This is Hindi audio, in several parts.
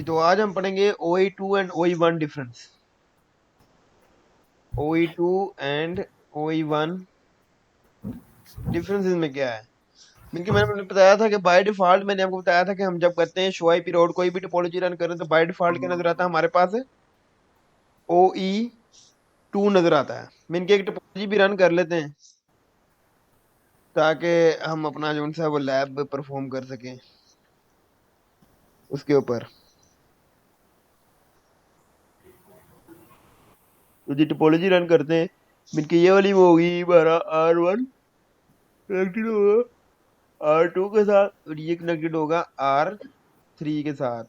तो आज हम पढ़ेंगे OE2 and OE1 difference. OE2 and OE1 difference में क्या है? क्योंकि मैंने बताया था कि बाय डिफॉल्ट मैंने आपको बताया था कि हम जब करते हैं शो आई पी रोड कोई भी टोपोलॉजी रन करें तो बाय डिफॉल्ट क्या नजर आता है हमारे पास? OE2 नजर आता है। मैं इनकी एक टोपोलॉजी भी रन कर लेते हैं ताकि हम अपना जो है वो लैब परफॉर्म कर सकें उसके ऊपर। तो जी टोपोलॉजी रन करते हैं। इनकी ये वाली वो होगी हमारा R1 कनेक्टेड होगा R2 के साथ और ये कनेक्टेड होगा R3 के साथ।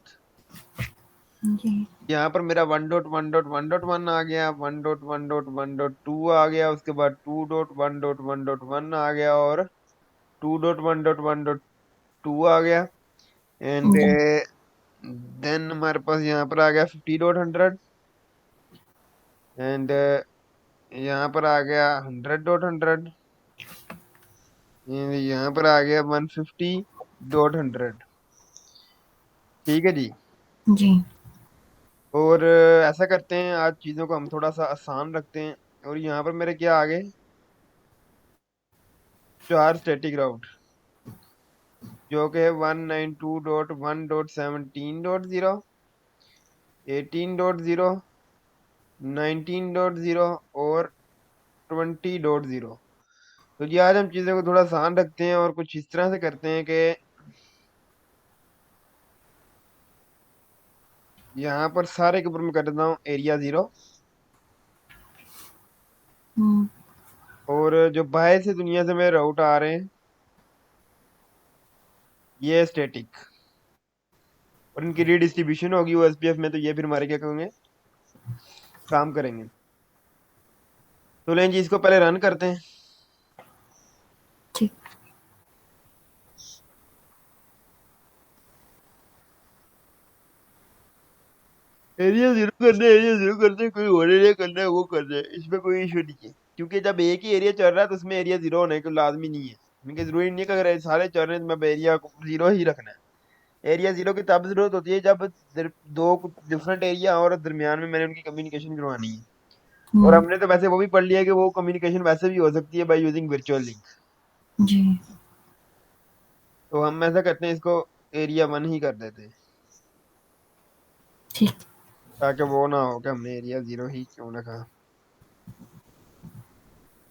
जी यहाँ पर मेरा 1.1.1.1 आ गया, 1.1.1.2 आ गया, उसके बाद 2.1.1.1 आ गया और 2.1.1.2 आ गया। एंड जी देन हमारे पास यहाँ पर आ गया 50.100 एंड यहाँ पर आ गया 100.100 एंड यहाँ पर आ गया 150.100। ठीक है जी। जी और ऐसा करते हैं आज चीजों को हम थोड़ा सा आसान रखते हैं और यहाँ पर मेरे क्या आ गए 4 स्टैटिक राउट जो कि 192.1.17.0 18.0 19.0 और 20.0। तो जी आज हम चीज़ों को थोड़ा आसान रखते हैं और कुछ इस तरह से करते हैं कि यहाँ पर सारे के ऊपर मैं कर देता हूँ एरिया 0 हम्म, और जो बाहर से दुनिया से मेरे राउट आ रहे हैं ये स्टैटिक और इनकी रीडिस्ट्रीब्यूशन होगी OSPF में। तो ये फिर हमारे क्या करेंगे काम करेंगे। तो लें जी इसको पहले रन करते हैं। ठीक एरिया जीरो करने कोई होने नहीं करना है वो करना है, इसमें कोई इशू नहीं है क्योंकि जब एक ही एरिया चल रहा है तो उसमें एरिया जीरो होने को लाजमी नहीं है। इनके जरूरी नहीं है कि अगर सारे चल रहे हैं तो मैं एरिया जीरो ही रखना है। एरिया जीरो की तब जरूरत होती है जब दो डिफरेंट एरिया और दरमियान में मैंने उनकी कम्युनिकेशन करवानी है। और हम्म, हमने तो वैसे वो भी पढ़ लिया कि वो कम्युनिकेशन वैसे भी हो सकती है बाय यूजिंग वर्चुअल लिंक। जी तो हम ऐसा करते हैं इसको एरिया 1 ही कर देते हैं ठीक ताकि वो ना हो कि हमने एरिया जीरो ही क्यों रखा।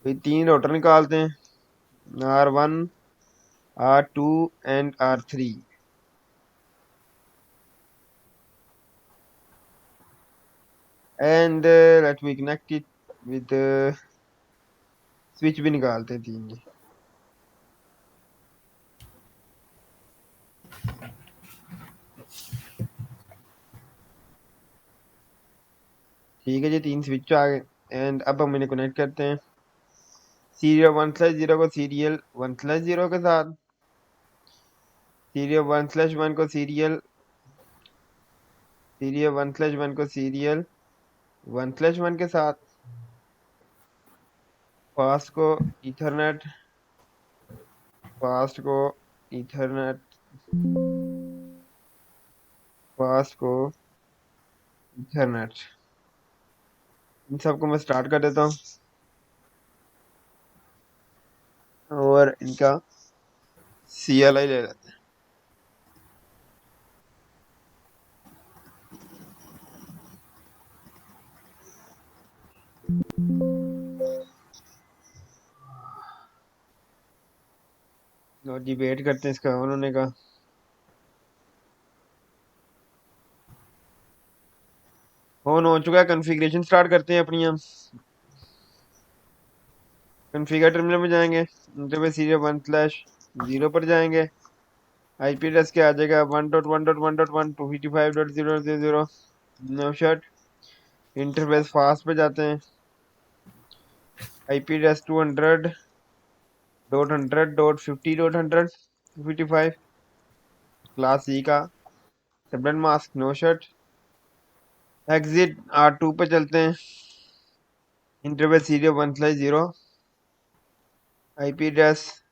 तो ये 3 रोटर निकालते हैं R1 R2 and R3 and let me connect it with switch भी निकालते हैं 3 जी। ठीक है जी 3 स्विच आ गए एंड अब हम इन्हें कनेक्ट करते हैं सीरियल 1/0 को सीरियल 1/0 के साथ, सीरियल 1/1 को सीरियल 1/1 को सीरियल 1/1 के साथ, फास्ट को ईथरनेट फास्ट को ईथरनेट फास्ट को ईथरनेट। इन सबको मैं स्टार्ट कर देता हूँ और इनका CLI ले लेते हैं। और जी वेट करते हैं इसका ऑन होने का। ऑन हो चुका है। कॉन्फ़िगरेशन स्टार्ट करते हैं अपनी हम। कॉन्फ़िगर टर्मिनल में जाएंगे, इंटरफेस सीरियल 1/0 पर जाएंगे। IP एड्रेस क्या आ जाएगा 1.1.1.1 255.0.0 नो शट। इंटरफेस फास्ट पे जाते हैं। IP एड्रेस 200.100.50.100 255 क्लास C का tablet mask no shut. Exit R2 पे चलते हैं। Interface serial 1/0 IP address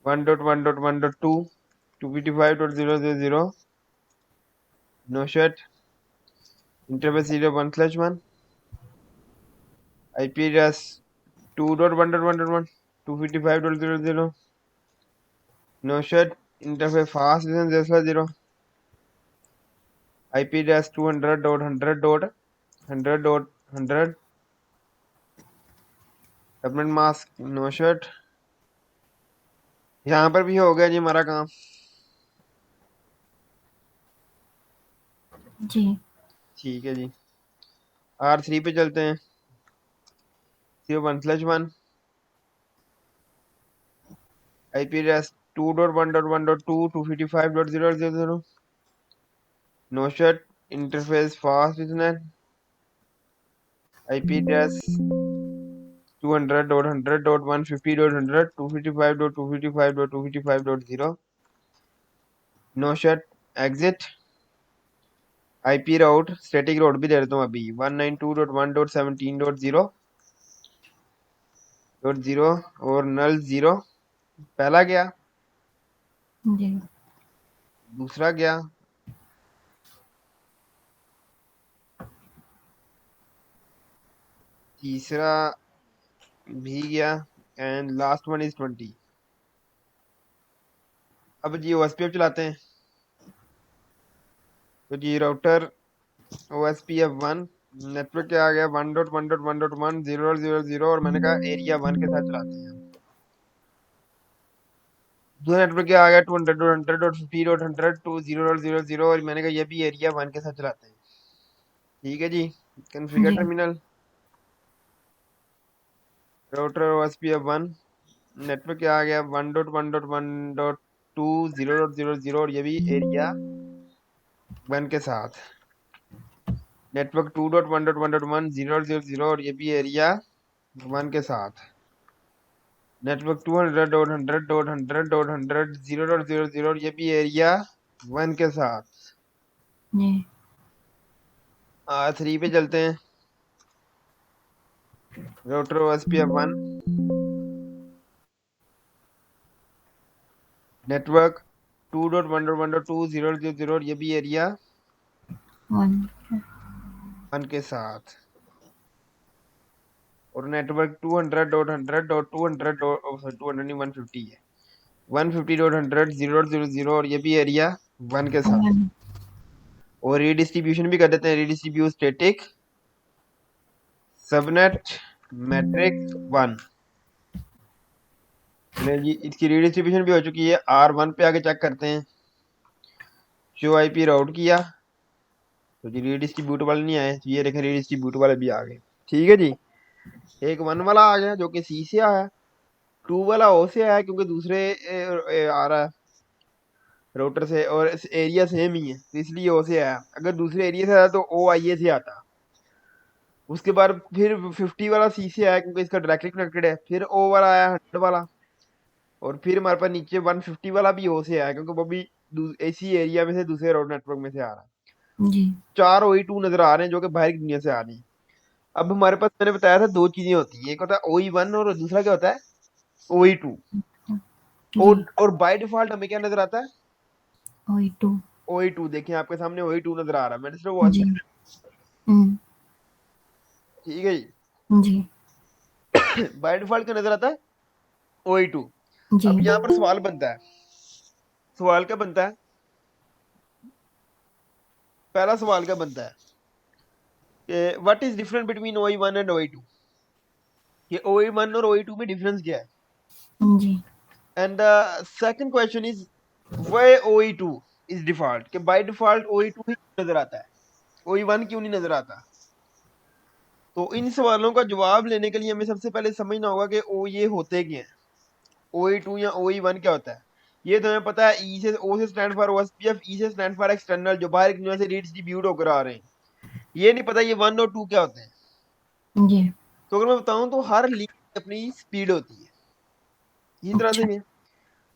1.1.1.2 255.0.0 no shut interface 0 1/1 IP address 2.1.1.1 255.0.0 no shut interface fast listen 0/0 IP address 200.100.100.100 subnet mask no shut। यहाँ पर भी हो गया जी हमारा काम। जी ठीक है जी, R3 पे चलते हैं। 0 1/1 IP address 2.1.1.2 255.0.0 no shut interface fast ethernet IP address 200.100.150.100 255.255.255.0 no shut exit IP route static route भी दे देता हूँ अभी 192.1.17.0.0 और null 0 पहला गया, जी दूसरा गया, तीसरा भी गया एंड लास्ट वन इज 20। अब जी OSPF चलाते हैं। तो जी राउटर OSPF1 नेटवर्क क्या आ गया 1.1.1.1 0.0.0 और मैंने कहा एरिया 1 के साथ चलाते हैं। दूसरा नेटवर्क क्या आ गया 200.100.50.100 और मैंने कहा ये भी एरिया 1 के साथ चलाते हैं। ठीक है जी, कॉन्फ़िगर जी टर्मिनल राउटर OSPF1 नेटवर्क क्या आ गया 1.1.1.2 0.0.0 और ये भी एरिया 1 के साथ। नेटवर्क 2.1.1.1 0.0.0 और ये भी एरिया 1 के साथ। नेटवर्क 200.100.100.100 0.0.0 और ये भी एरिया 1 के साथ। जी R3 पे चलते हैं। राउटर OSPF1 नेटवर्क 2.1.1.2 0.0.0 और ये भी एरिया 1 1 के साथ। और नेटवर्क 200.100.200 नहीं 150 है 150.100 0.0.0 और ये भी एरिया 1 के साथ। 1 और रीडिस्ट्रीब्यूशन भी कर देते हैं। Redistribute static subnet matrix 1। चलिए जी, इसकी रीडिस्ट्रीब्यूशन भी हो चुकी है। R1 पे आगे चेक करते हैं। शो IP राउट किया तो जी रीडिस्ट्रीब्यूट वाले नहीं आए, तो ये देखें रीडिस्ट्रीब्यूट वाले भी आ गए। ठीक है जी, एक 1 वाला आ गया जो कि C से आया, 2 वाला O से आया क्योंकि दूसरे आ रहा है राउटर से और एरिया सेम ही है तो इसलिए O से आया। अगर दूसरे एरिया से आया तो OIA से आता। उसके बाद फिर 50 वाला C से आया क्योंकि इसका डायरेक्टली कनेक्टेड है। फिर O वाला आया 100 वाला और फिर हमारे पास नीचे 150 वाला भी O से आया क्योंकि वो भी इसी एरिया में से दूसरे राउटर नेटवर्क में से आ रहा है। जी 4 OE2 नजर आ रहे हैं जो कि बाहर की दुनिया से आ रही है। अब हमारे पास मैंने बताया था दो चीजें होती है, एक होता है OE1 और दूसरा क्या होता है OE2। जी और बाय डिफॉल्ट हमें क्या नजर आता है OE2 OE2। देखिए आपके सामने OE2 नजर आ रहा है, मैंने सिर्फ जी वो हम्म, ठीक है जी। जी बाय डिफॉल्ट क्या नजर आता है OE2। जी अब यहाँ पर सवाल बनता है, सवाल क्या बनता है, पहला सवाल क्या बनता है कि what is difference between OE1 and OE2। ये OE1 और OE2 में डिफरेंस क्या है। जी and the second question is why OE2 is default, कि बाय डिफॉल्ट OE2 ही नजर आता है, OE1 क्यों नहीं नजर आता। तो इन सवालों का जवाब लेने के लिए हमें सबसे पहले समझना होगा कि ओ ये होते क्या हैं। OE2 या OE1 क्या होता है। ये तो हमें पता है, ई से ओ से स्टैंड फॉर OSPF, ई से स्टैंड फॉर एक्सटर्नल, जो बाहर की दुनिया से रीडिस्ट्रीब्यूट होकर आ रहे हैं। ये नहीं पता ये 1 और 2 क्या होते हैं। जी तो अगर मैं बताऊं तो हर लिंक की अपनी स्पीड होती है, इसी तरह से अच्छा भी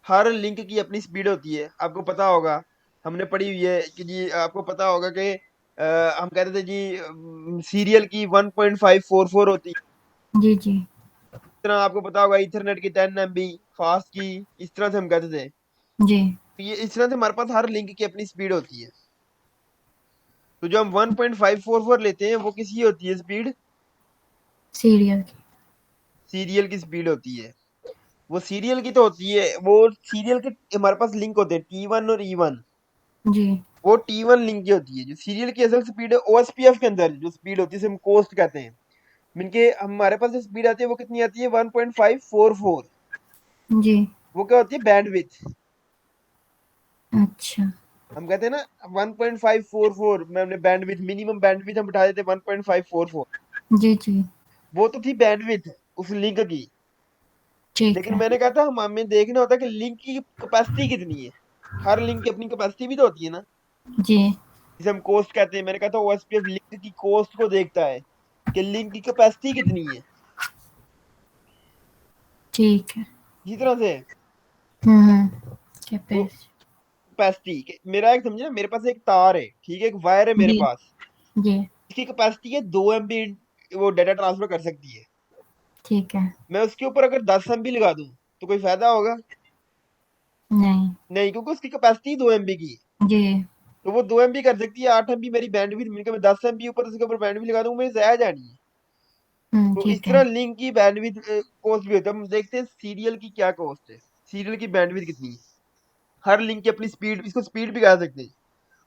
हर लिंक की अपनी स्पीड होती है। आपको पता होगा, हमने पढ़ी हुई है कि जी आपको पता होगा कि हम कहते थे जी सीरियल की 1.544 होती है। जी जी इस तरह आपको पता होगा इथरनेट की 10 MB फास्ट की, इस तरह से हम कहते थे। जी तो ये इस तरह से हमारे पास हर लिंक की अपनी स्पीड होती है। तो जो हम 1.544 लेते हैं वो किसकी होती है स्पीड? सीरियल की। सीरियल की स्पीड होती है। वो सीरियल की तो होती है, वो सीरियल के हमारे पास लिंक होते हैं T1 और E1। जी वो T1 लिंक की होती है। जो सीरियल की असल स्पीड है OSPF के अंदर जो स्पीड होती है जिसे हम कोस्ट कहते हैं, इनके हमारे पास जो स्पीड आती है वो कितनी आती है? 1.544। जी। वो क्या होती है? बैंडविड्थ। अच्छा। हम कहते हैं ना 1.544 में हमने बैंडविड्थ, मिनिमम बैंडविड्थ हम बिठा देते हैं 1.544। जी जी। वो तो थी बैंडविड्थ उस लिंक की। ठीक लेकिन है। मैंने कहा था हमें देखना होता है कि लिंक की कैपेसिटी कितनी है। हर लिंक की अपनी कैपेसिटी भी तो होती है ना, जी। जिसे हम कोस्ट कहते हैं। मैंने कहा था ओएसपीएफ लिंक की कोस्ट को देखता है कि लिंक की कैपेसिटी कितनी है। ठीक है। इसी तरह से हम्म। तो कैपेसिटी। कैपेसिटी मेरा एक समझे ना, मेरे पास एक तार है, ठीक है, एक वायर है मेरे जी पास। जी। इसकी कैपेसिटी है 2 MB, वो डाटा ट्रांसफर कर सकती है। ठीक है। मैं उसके ऊपर अगर 10 MB लगा दूं तो कोई फायदा होगा? नहीं। नहीं, क्योंकि उसकी कैपेसिटी 2 MB की है। जी। तो वो 2 MB कर सकती है, 8 MB मेरी बैंडविड्थ मिलकर मैं 10 MB ऊपर उसके ऊपर बैंडविड्थ लगा दूंगा, मेरी जाया जानी है। तो इस ठीक है। तरह लिंक की बैंडविड्थ कॉस्ट भी होता है। हम देखते हैं सीरियल की क्या कॉस्ट है, सीरियल की बैंडविड्थ कितनी है। हर लिंक की अपनी स्पीड, इसको स्पीड भी कह सकते हैं,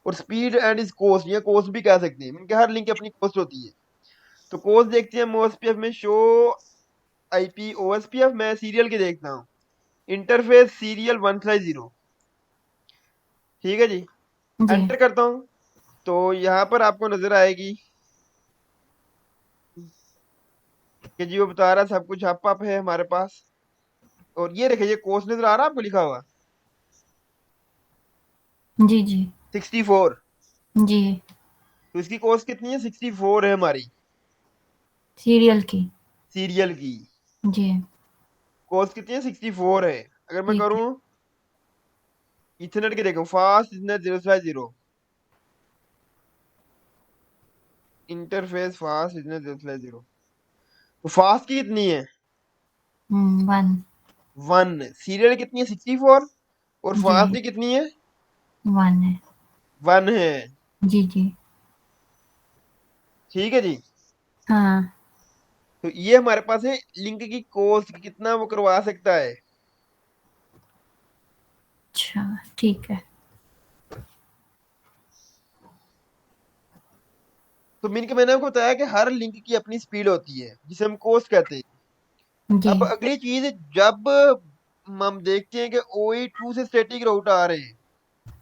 और स्पीड एंड इस कॉस्ट या कॉस्ट भी कह सकते हैं, क्योंकि हर लिंक की अपनी कॉस्ट होती है। तो कॉस्ट देखते हैं हम ओएसपीएफ में, शो आईपी ओएसपीएफ में सीरियल की देखता हूँ। Interface serial 1/0। ठीक है जी, जी एंटर करता हूँ। तो यहाँ पर आपको नजर आएगी कि जी वो बता रहा है सब कुछ अप अप है हमारे पास। और ये देखिए, ये कॉस्ट नजर आ रहा है आपको लिखा हुआ जी। जी 64। जी। तो इसकी कॉस्ट कितनी है? 64 है हमारी सीरियल की। सीरियल की। जी। कॉस्ट कितनी है? 64 है। अगर मैं ठीक है। करूँ इथरनेट की, देखो fast Ethernet 0/0, interface fast Ethernet 0/0। तो फास्ट की कितनी है? वन। 1। सीरियल कितनी है? 64। और जी। फास्ट की कितनी है? वन है। 1 है। जी जी। ठीक है जी। हाँ। तो ये हमारे पास है लिंक की कॉस्ट, कितना वो करवा सकता है। अच्छा। ठीक है। तो मैंने आपको बताया कि हर लिंक की अपनी स्पीड होती है जिसे हम कॉस्ट कहते हैं। जी अब अगली चीज, जब हम देखते हैं कि OE2 से स्टैटिक राउट आ रहे हैं,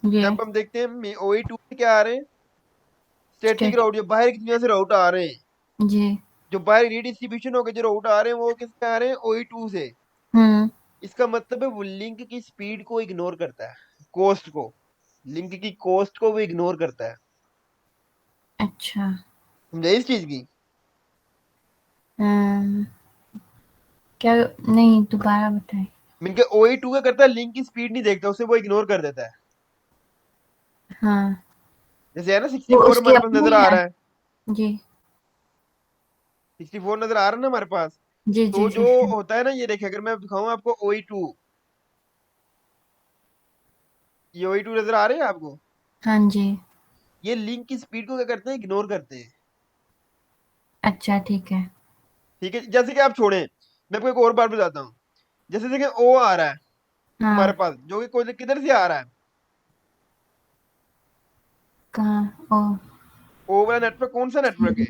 जी। जब हम देखते हैं OE2 से क्या आ रहे हैं? Static static. राउट, जो बाहर की दुनिया से राउट आ रहे हैं, जी। जो बाहर रीडिस्ट्रीब्यूशन होकर जो राउट आ रहे हैं वो किससे आ रहे हैं? OE2 से। हम्म। इसका मतलब है वो लिंक की स्पीड को इग्नोर करता है, कॉस्ट को, लिंक की कॉस्ट को वो इग्नोर करता है। अच्छा। समझे इस चीज की? हम्म। क्या? नहीं, दोबारा बताएं। मीन के OE2 क्या करता है? लिंक की स्पीड नहीं देखता, उसे वो इग्नोर कर देता है। हाँ। जैसे है ना वो 64 उसकी हमारे पास नजर अपनी आ है। रहा है, जी 64 नजर आ रहा है ना हमारे पास। जी। जी तो जो 60। होता है ना, ये देखिए, अगर मैं दिखाऊं आपको OE2, ये OE2 नजर आ रहे हैं आपको? हाँ जी। ये लिंक की स्पीड को क्या करते हैं? इग्नोर करते हैं। अच्छा ठीक है। ठीक है, जैसे कि आप छोड़ें, मैं आपको एक और बात बताता हूँ। जैसे देखें ओ आ रहा है हमारे हाँ। पास, जो कि कोई किधर से आ रहा है? कहाँ? ओ। ओ वाला नेटवर्क कौन सा नेटवर्क है?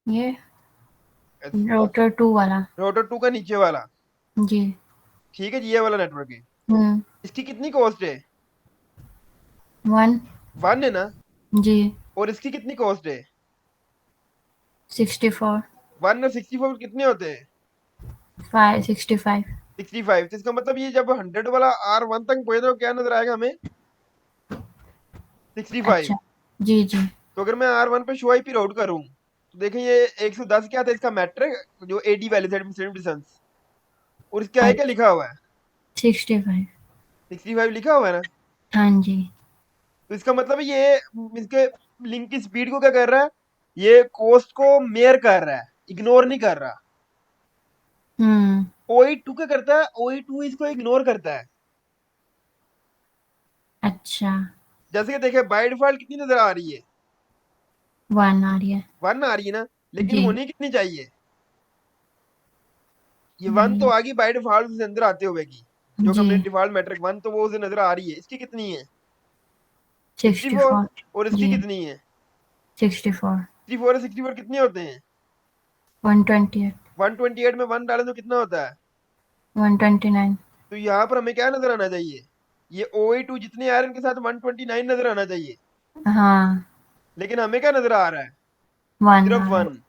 ये राउटर टू वाला। राउटर 2 का नीचे वाला। जी। ठीक है जी, ये वाला नेटवर्क है। हम्म। इसकी कितनी कॉस्ट है? वन। 1 है ना? जी। और इसकी कितनी कॉस्ट है? 64। 1 और 64 कितने होते हैं? 65। 65। तो इसका मतलब ये जब 100 वाला R1 तक पहुंचे तो क्या नजर आएगा हमें? 65। अच्छा। जी जी। तो अगर मैं R1 पे शो आईपी राउट करूं तो देखें ये 110 क्या था इसका मैट्रिक, जो AD वैल्यू सेंड डिस्टेंस, और इसके आगे क्या अच्छा। लिखा हुआ है? 65। 65 लिखा हुआ है ना? हाँ जी। तो इसका मतलब है ये इसके लिंक की स्पीड को क्या कर रहा है? ये कॉस्ट को मेयर कर रहा है, इग्नोर नहीं कर रहा। हम्म। OE2 क्या करता है? OE2 इसको इग्नोर करता है। अच्छा। जैसे कि देखिए बाय डिफॉल्ट कितनी नजर आ रही है, 1 आ रही है। 1 आ रही है ना, लेकिन जी। होनी कितनी चाहिए, ये 1 तो वही। आ गई बाय डिफॉल्ट उसके अंदर आते हुए की, जो कि जी। हमने डिफॉल्ट मैट्रिक 1 तो वो उसे नजर आ रही है, इसकी कितनी है 64, 64। और इसकी जी। कितनी है 64। 64 और 64 कितने होते हैं 128। 128 में 1 डालें तो कितना होता है, 129। तो यहाँ पर हमें क्या नजर आना चाहिए, ये OE2 जितने आ रहे हैं इनके साथ 129 नजर आना चाहिए, हाँ। लेकिन हमें क्या नजर आ रहा है 1 सिर्फ आ रहा है। 1।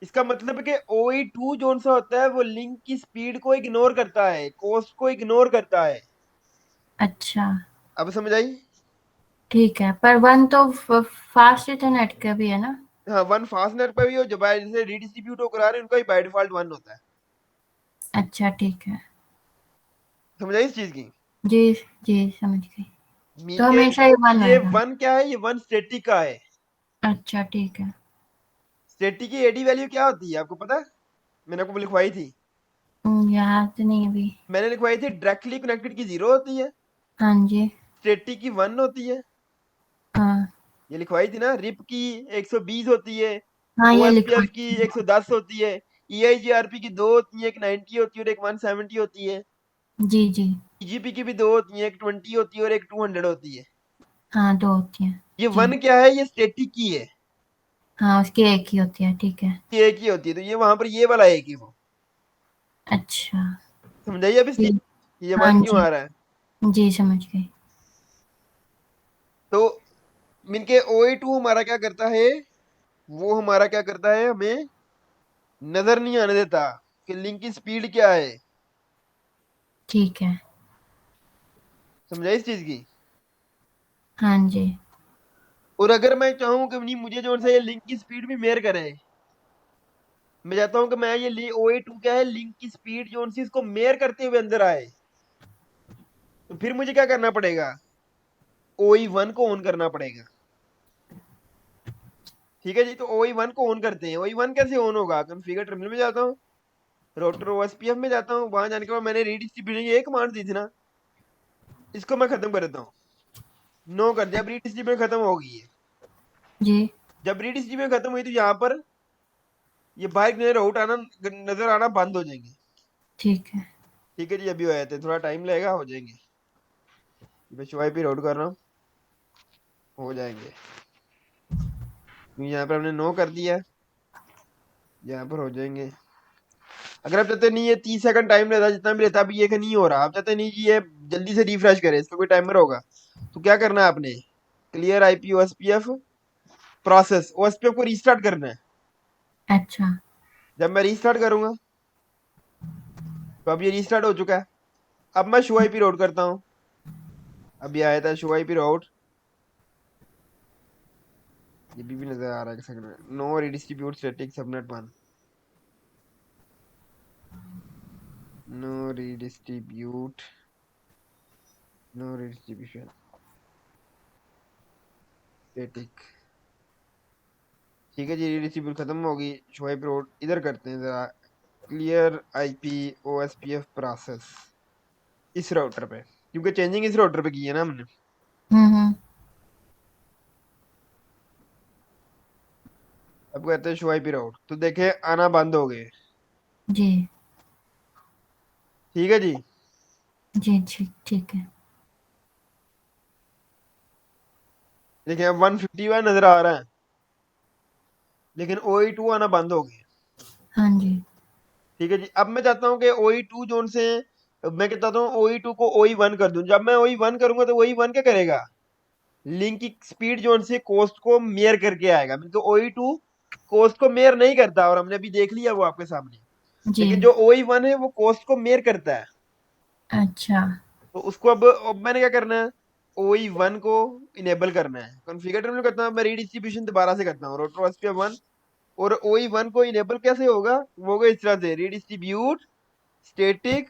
इसका मतलब है कि OE2 जोन सा होता है वो लिंक की स्पीड को इग्नोर करता है, कॉस्ट को इग्नोर करता है। अच्छा। अब समझ आई। ठीक है, पर 1 तो फास्ट इंटरनेट का भी है ना? हाँ 1 फास्ट नेट पे भी हो, जब जैसे रीडिस्ट्रीब्यूट हो करा रहे हैं उनका ही बाय डिफॉल्ट 1 होता है। अच्छा ठीक है। समझ आई इस चीज की। जी। जी समझ गई। तो मीन के हमेशा ही 1 ये होएगा। 1 क्या है, ये 1 स्टैटिक का है। अच्छा ठीक है। स्टैटिक की एडी वैल्यू क्या होती है आपको पता है, मैंने आपको लिखवाई थी, याद नहीं अभी। मैंने लिखवाई थी डायरेक्टली कनेक्टेड की 0 होती है, हाँ जी। स्टैटिक की 1 होती है, हाँ। ये लिखवाई थी ना, रिप की 120 होती है, हाँ ये लिखवा। OSPF की 110 होती है, EIGRP की 2 होती है, एक 90 होती है और एक 170 होती है, जी जी। EGP की भी 2 होती है, एक 20 होती है और एक 200 होती है। हाँ 2 होती हैं। ये जी। 1 क्या है, ये स्टैटिक की है, हाँ उसकी एक ही होती है, ठीक है। ये एक ही होती है, तो ये वहां पर ये वाला एक ही वो, अच्छा। समझाइए अब इस जी। चीज, ये हाँ 1 क्यों जी। आ रहा है। जी समझ गई। तो मीन के OA2 हमारा क्या करता है, वो हमारा क्या करता है, हमें नजर नहीं आने देता कि लिंक की स्पीड क्या है, ठीक है। समझाइए इस चीज की। हाँ जी। और अगर मैं चाहूँ कि नहीं मुझे जो है ये लिंक की स्पीड भी मेयर करे, मैं चाहता हूँ कि मैं ये OA2 क्या है लिंक की स्पीड जो सी इसको मेयर करते हुए अंदर आए, तो फिर मुझे क्या करना पड़ेगा, OE1 को ऑन करना पड़ेगा। ठीक है जी, तो OE1 को ऑन करते हैं, OE1 कैसे ऑन होगा, कॉन्फ़िगर टर्मिनल में जाता हूँ, राउटर OSPF में जाता हूँ, वहां जाने के बाद मैंने रीडिस्ट्रीब्यूशन की एक कमांड दी थी ना, इसको मैं खत्म कर देता हूँ, नो कर दिया, अब रीडिस्ट्रीब्यूशन खत्म हो गई है। जी। जब रीडिस्ट्रीब्यूशन खत्म हुई तो यहाँ पर ये बाइक नजर आउट आना, नजर आना बंद हो जाएंगे। ठीक है। ठीक है जी, अभी हो जाते हैं, थोड़ा टाइम लगेगा, हो जाएंगे, मैं शुआई पे राउट कर रहा हूँ, हो जाएंगे, यहाँ पर हमने नो कर दिया, यहाँ पर हो जाएंगे। अगर आप चाहते नहीं, ये 30 सेकंड टाइम लेता है जितना भी लेता है, अभी ये का नहीं हो रहा, आप चाहते नहीं कि ये जल्दी से रिफ्रेश करे, इसका कोई टाइमर होगा, तो क्या करना है आपने, clear IP OSPF process, OSPF को रीस्टार्ट करना है। अच्छा। जब मैं रीस्टार्ट करूंगा तो अब ये रीस्टार्ट हो चुका है, अब मैं शो IP राउट करता हूँ, अभी आया था शो IP राउट, ये भी नजर आ रहा है सेकंड में, no redistribute static subnet 1, no redistribute, no redistribution static. ठीक है जी, रिडिस्ट्रीब्यूट खत्म होगी, शो IP राउट इधर करते हैं जरा, क्लियर IP OSPF प्रोसेस इस राउटर पे, क्योंकि चेंजिंग इस राउटर पे की है ना हमने। हम्म। अब कहते हैं शो IP राउट, तो देखे आना बंद हो गए। जी। ठीक है जी, जी ठीक ठीक है। देखिए अब 151 नजर आ रहा है, लेकिन OE2 आना बंद हो गए। हाँ जी। ठीक है जी, अब मैं चाहता हूँ कि OE2 जोन से मैं क्या चाहता हूँ OE2 को OE1 कर दूं, जब मैं OE1 करूंगा तो OE1 क्या करेगा, लिंक की स्पीड जोन से कोस्ट को मेयर करके आएगा, तो OE2 कोस्ट को मेयर नहीं करता, और हमने अभी देख लिया वो आपके सामने, जी। लेकिन जो OE1 है वो कोस्ट को मेयर करता है। अच्छा। तो उसको अब मैंने क्या करना है, OE1 को इनेबल करना है, कॉन्फ़िगर टर्मिनल करता हूँ मैं, रीडिस्ट्रीब्यूशन दोबारा से करता हूँ, रोटर OSPF 1, और OE1 को इनेबल कैसे होगा, वो होगा इस तरह से, रीडिस्ट्रीब्यूट स्टैटिक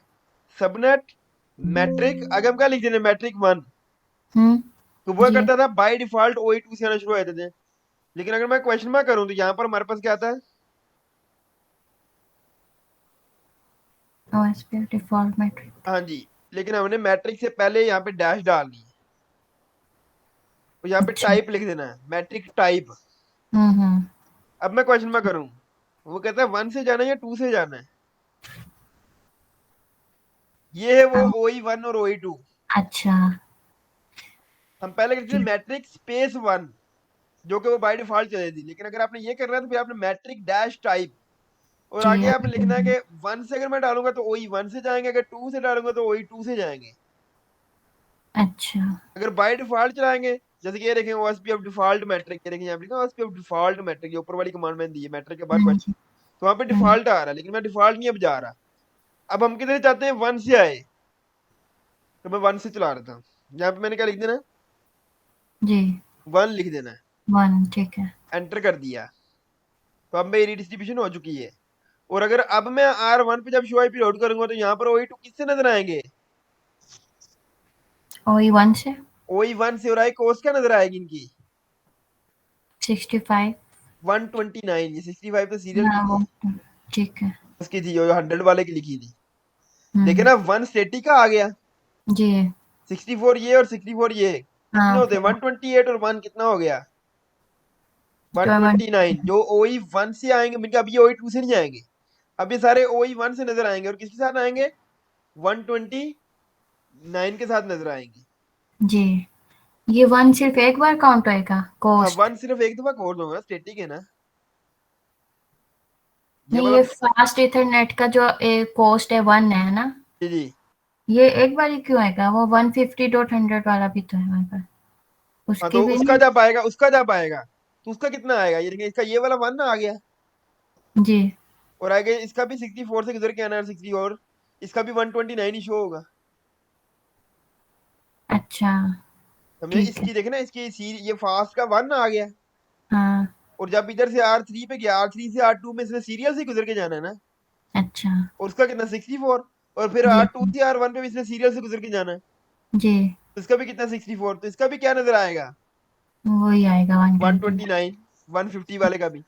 सबनेट मैट्रिक, अगर हम क्या लिख देते मैट्रिक 1, हम्म। तो वो जी। करता था बाय डिफॉल्ट OE2 से आना शुरू हो जाते थे, लेकिन अगर मैं क्वेश्चन मार्क करूं तो यहाँ पर हमारे पास क्या आता है, OSPF डिफॉल्ट मैट्रिक। हाँ जी, लेकिन हमने मैट्रिक से पहले यहाँ पे डैश डालनी है, और यहाँ पे अच्छा। टाइप लिख देना है, मैट्रिक टाइप। हम्म। अब मैं क्वेश्चन में करूँ, वो कहता है 1 से जाना है या 2 से जाना है। ये है वो हाँ, OE1 और OE2। अच्छा। हम पहले करते थे जी। मैट्रिक स्पेस 1, जो कि वो बाय डिफॉल्ट चले थी, लेकिन अगर आपने ये करना है तो फिर आपने मैट्रिक डैश टाइप, और जी, आगे आपने लिखना है कि 1 से अगर मैं डालूंगा तो OE1 से जाएंगे, अगर 2 से डालूंगा तो OE2 से जाएंगे। अच्छा। अगर बाय डिफॉल्ट चलाएंगे, जैसे कि ये देखें ओएसपी ऑफ डिफॉल्ट मैट्रिक, ये देखें यहाँ पे लिखा ओएसपी ऑफ डिफॉल्ट मैट्रिक, ये ऊपर वाली कमांड मैंने दी है मैट्रिक के बाद हाँ क्वेश्चन। जी। तो वहां पे हाँ डिफॉल्ट आ रहा है, लेकिन मैं डिफॉल्ट नहीं अब जा रहा। अब हम किधर चाहते हैं, 1 से आए, तो मैं 1 से चला रहा था। यहाँ पे मैंने क्या लिख देना, जी। 1 लिख देना है। 1, ठीक है। एंटर कर दिया, तो अब मेरी डिस्ट्रीब्यूशन हो चुकी है। और अगर अब मैं R1 पे जब शो आईपी लोड करूंगा तो यहाँ पर OE2 किससे नजर आएंगे, OE1 से। OE1 से। और आई कोस्ट क्या नजर आएगी इनकी, 65। 129। ये 65 तो सीरियल की हाँ, थी, वो ठीक है। उसकी थी जो 100 वाले की लिखी थी। देखे हम्म। ना, 1 स्टेटिक का आ गया, जी। 64 ये और 64 ये कितने हाँ, होते हैं, फिर 128, और 1 कितना हो गया, तो 129। जो OE1 से आएंगे, मतलब अब ये OE2 से नहीं आएंगे, अब ये सारे OE1 से नजर आएंगे, और किसके साथ आएंगे, 129 के साथ नजर आएंगे। जी, ये 1 सिर्फ एक बार काउंट होएगा हाँ, कोस्ट? 1 सिर्फ एक दफा कोड होगा, स्टेटिक है ना ये नहीं, वाला। ये फास्ट इथरनेट का जो कोस्ट है 1 है ना? जी जी। ये एक बार ही क्यों आएगा? वो 150.100 वाला भी तो है हमारे पास, हाँ, उसकी तो भी उसका नहीं? जब आएगा, उसका जब आएगा तो उसका कितना आएगा, ये देखिए, इसका ये वाला 1 ना आ गया, जी। और आगे इसका भी 64 से गुजर के आना है, 60, और इसका भी 129 ही शो होगा। अच्छा। समझे, ठीक है। इसकी देखे ना, इसकी ये फास्ट का 1 आ गया, हाँ। और जब इधर से R3 पे गया, R3 से R2 में इसने सीरियल से गुजर के जाना है ना, अच्छा। और उसका कितना 64, और फिर जी। R2 से R1 पे भी इसने सीरियल से गुजर के जाना है, जी। तो इसका भी कितना 64, तो इसका भी क्या नजर आएगा, वही आएगा 120। 129, 150 वाले का भी।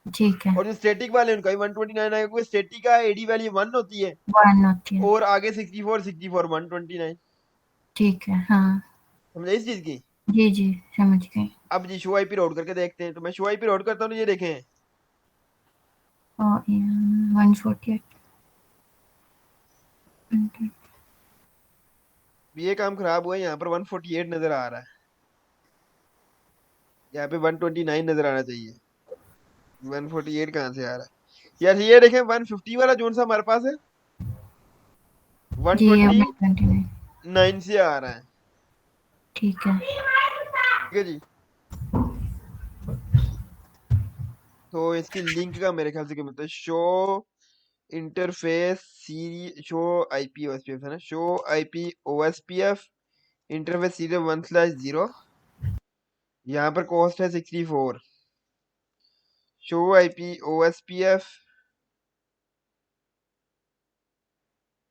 ठीक है। और जो स्टैटिक वाले उनका भी 129 आएगा, क्योंकि स्टैटिक का एडी वैल्यू 1 होती है, 1 होती है। और आगे 64 129। ठीक है, हाँ। समझे इस चीज की। जी, जी, समझ गई। अब जी शो आईपी लोड करके देखते हैं, तो मैं शो आईपी लोड करता हूँ, ये देखें, और 148। ये काम खराब हुआ है, यहाँ पर 148 नजर आ रहा है, यहाँ पे 129 नजर आना चाहिए, 148 कहाँ से आ रहा है यार। ये देखें 150 वाला जोन सा हमारे पास है, जी, ये 129 129। से आ रहा है। ठीक है। ठीक है जी। तो इसकी लिंक का मेरे ख्याल से क्या मतलब, शो इंटरफेस सीरी शो आईपी ओएसपीएफ है ना, show IP OSPF interface serial 1/0। यहाँ पर कॉस्ट है 64। Show IP OSPF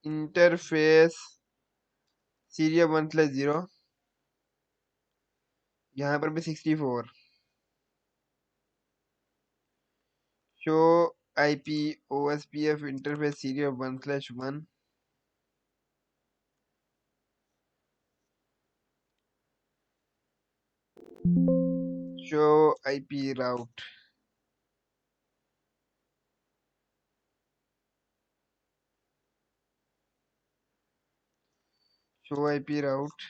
interface serial 1/0, यहाँ पर भी 64। Show IP OSPF interface serial 1/1। Show IP route, show IP route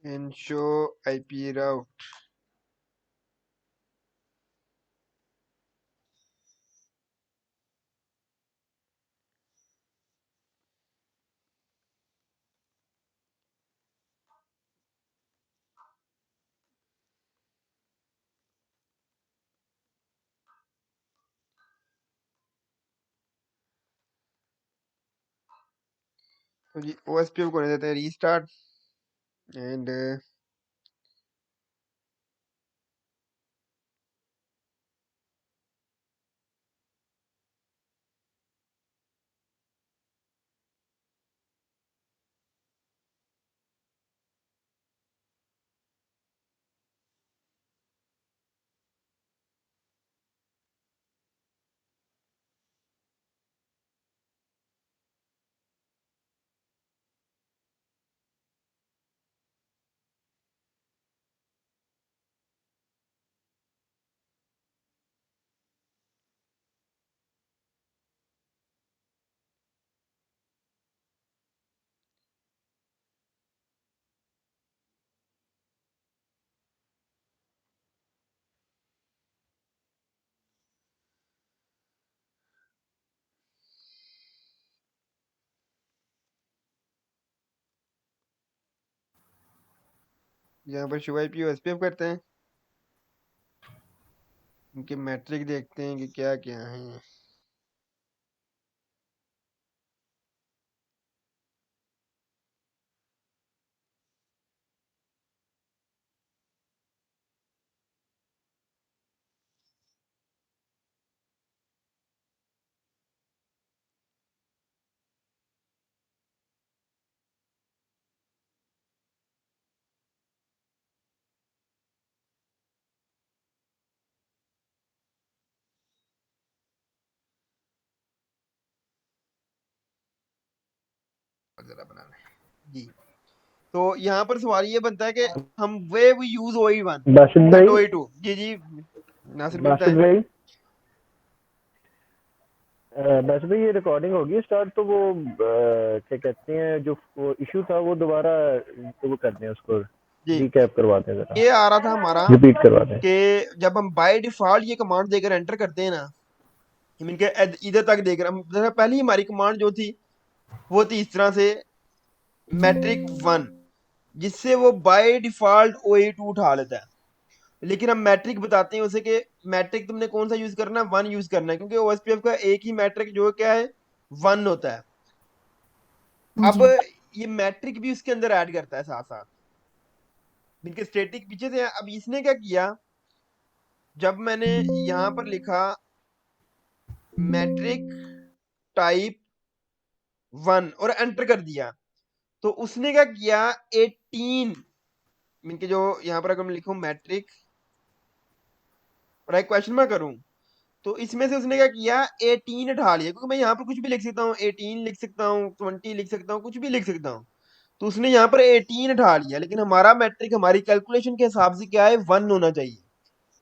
and show IP route. तो जी ओएसपीएफ को देते हैं रीस्टार्ट, एंड यहाँ पर शो आईपी एसपीएफ करते हैं, इनके मैट्रिक देखते हैं कि क्या क्या है। जरा बनाना है जी। तो यहाँ पर सवाल ये बनता है कि हम वे वी यूज OE1 बाशिद एंड भाई, OE2। जी जी नासिर भाई बाशिद बताएं। भाई, बाशिद भाई ये रिकॉर्डिंग होगी स्टार्ट, तो वो क्या कहते हैं, जो इशू था वो दोबारा वो करते हैं, उसको जी रिकैप करवाते हैं, जरा ये आ रहा था हमारा रिपीट करवाते हैं। कि जब हम बाय डिफॉल्ट ये कमांड देकर एंटर करते हैं ना, हम इनके इधर तक देख रहे हैं, जैसे पहली हमारी कमांड जो थी वो थी इस तरह से मैट्रिक 1, जिससे वो बाय डिफॉल्ट OE2 उठा लेता है। लेकिन हम मैट्रिक बताते हैं उसे कि मैट्रिक तुमने कौन सा यूज करना है, 1 यूज करना है, क्योंकि OSPF का एक ही मैट्रिक जो क्या है 1 होता है। अब जी ये मैट्रिक भी उसके अंदर ऐड करता है साथ साथ, इनके स्टैटिक पीछे से। अब इसने क्या किया, जब मैंने यहां पर लिखा मैट्रिक टाइप 1 और एंटर कर दिया, तो उसने क्या किया 18, इनके जो यहाँ पर अगर मैं लिखूं मैट्रिक और एक क्वेश्चन में करूं, तो इसमें से उसने क्या किया 18 उठा लिया, क्योंकि मैं यहाँ पर कुछ भी लिख सकता हूँ, 18 लिख सकता हूँ, 20 लिख सकता हूँ, कुछ भी लिख सकता हूँ। तो उसने यहाँ पर 18 उठा लिया, लेकिन हमारा मैट्रिक हमारी कैलकुलेशन के हिसाब से क्या है 1 होना चाहिए।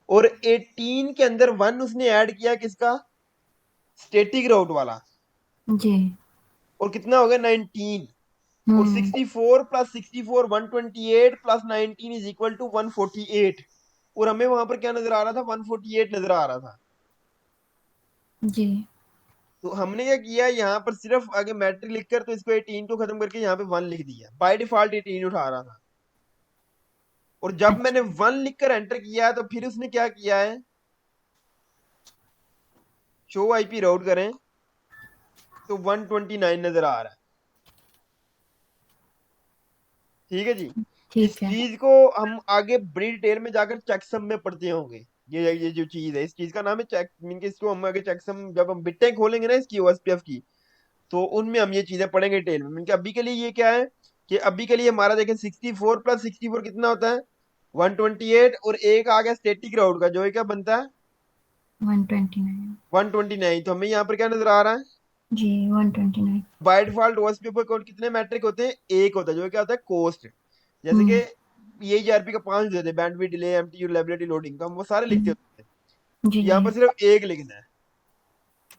और 18 के अंदर 1 उसने ऐड किया किसका, स्टैटिक राउट वाला। जी और कितना हो गया 19। और हम्म 64 plus 64 128 plus 19 is equal to 148। और हमें वहां पर क्या नजर आ रहा था 148 नजर आ रहा था। जी तो हमने क्या किया यहाँ पर सिर्फ आगे मैट्रिक लिखकर, तो इसको 18 को खत्म करके यहाँ पे 1 लिख दिया, बाय डिफॉल्ट 18 उठा रहा था। और जब मैंने अच्छा 1 लिखकर एंटर किया, तो फिर उसने क्या किया है, शो आईपी राउट करें तो 129 नजर आ रहा है। ठीक है जी। इस ठीक है चीज को हम आगे बड़ी डिटेल में जाकर चेकसम में पढ़ते होंगे। ये जो चीज है, इस चीज का नाम है चेक, मीन के इसको हम आगे चेकसम जब हम बिटें खोलेंगे ना इसकी OSPF की, तो उनमें हम ये चीजें पढ़ेंगे डिटेल में। मीन के अभी के लिए ये क्या है कि अभी के लिए हमारा देखें 64 प्लस 64 कितना होता है 128, और एक आ गया स्टेटिक राउट का जो है क्या बनता है 129 129। तो हमें यहाँ पर क्या नजर आ रहा है, जी 129 बाय डिफॉल्ट OSPF पर कितने मैट्रिक होते हैं, एक होता है जो क्या होता है कोस्ट। जैसे कि हम्म EIGRP का 5 देते हैं, bandwidth delay MTU liability loading, तो हम वो सारे लिखते हम्म, होते हैं। जी यहाँ जी पर सिर्फ एक लिखना है।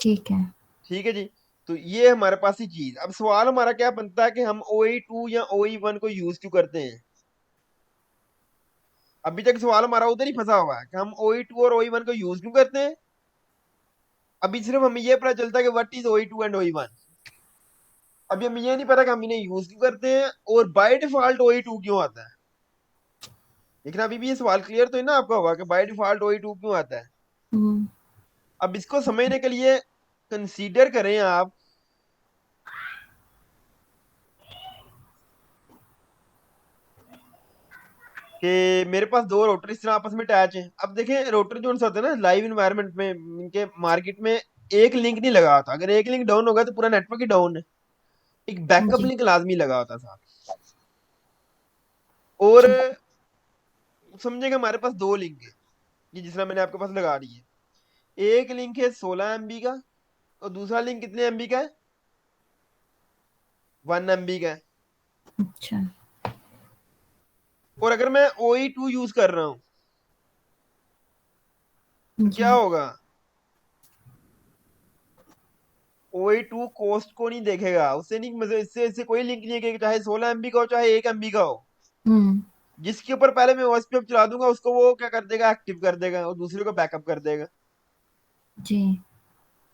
ठीक है ठीक है जी। तो ये हमारे पास ही चीज। अब सवाल हमारा क्या बनता है कि हम OE2 या OE1 को यूज क्यों करते हैं। अभी तक सवाल हमारा उधर ही फंसा हुआ है कि हम OE2 और OE1 को यूज क्यों करते हैं। अभी सिर्फ हमें ये पता चलता है कि what is OE2 and OE1। अभी हमें ये नहीं पता कि हम इन्हें यूज क्यों करते हैं और बाय डिफॉल्ट OE2 क्यों आता है। लेकिन अभी भी ये सवाल क्लियर तो है ना आपका होगा कि बाय डिफॉल्ट OE2 क्यों आता है। हम्म अब इसको समझने के लिए कंसीडर करें आप कि मेरे पास दो रोटर इस तरह आपस में अटैच हैं। अब देखें रोटर जो सा होता है ना लाइव इन्वायरमेंट में, इनके मार्केट में एक लिंक नहीं लगा होता। अगर एक लिंक डाउन होगा तो पूरा नेटवर्क ही डाउन है। एक बैकअप जी लिंक लाजमी लगा होता साथ। और ठीक समझेगा हमारे पास दो लिंक है, ये जिस तरह मैंने आपके पास लगा दी है। एक लिंक है 16 MB का, और दूसरा लिंक कितने MB का है 1 MB का है। अच्छा और अगर मैं OE2 यूज कर रहा हूं तो जी क्या होगा, OE2 कोस्ट को नहीं देखेगा, उससे नहीं, मतलब इससे इससे कोई लिंक नहीं है कि चाहे 16 MB का हो चाहे 1 MB का हो। हम्म जिसके ऊपर पहले मैं OSPF चला दूंगा उसको वो क्या कर देगा, एक्टिव कर देगा, और दूसरे को बैकअप कर देगा। जी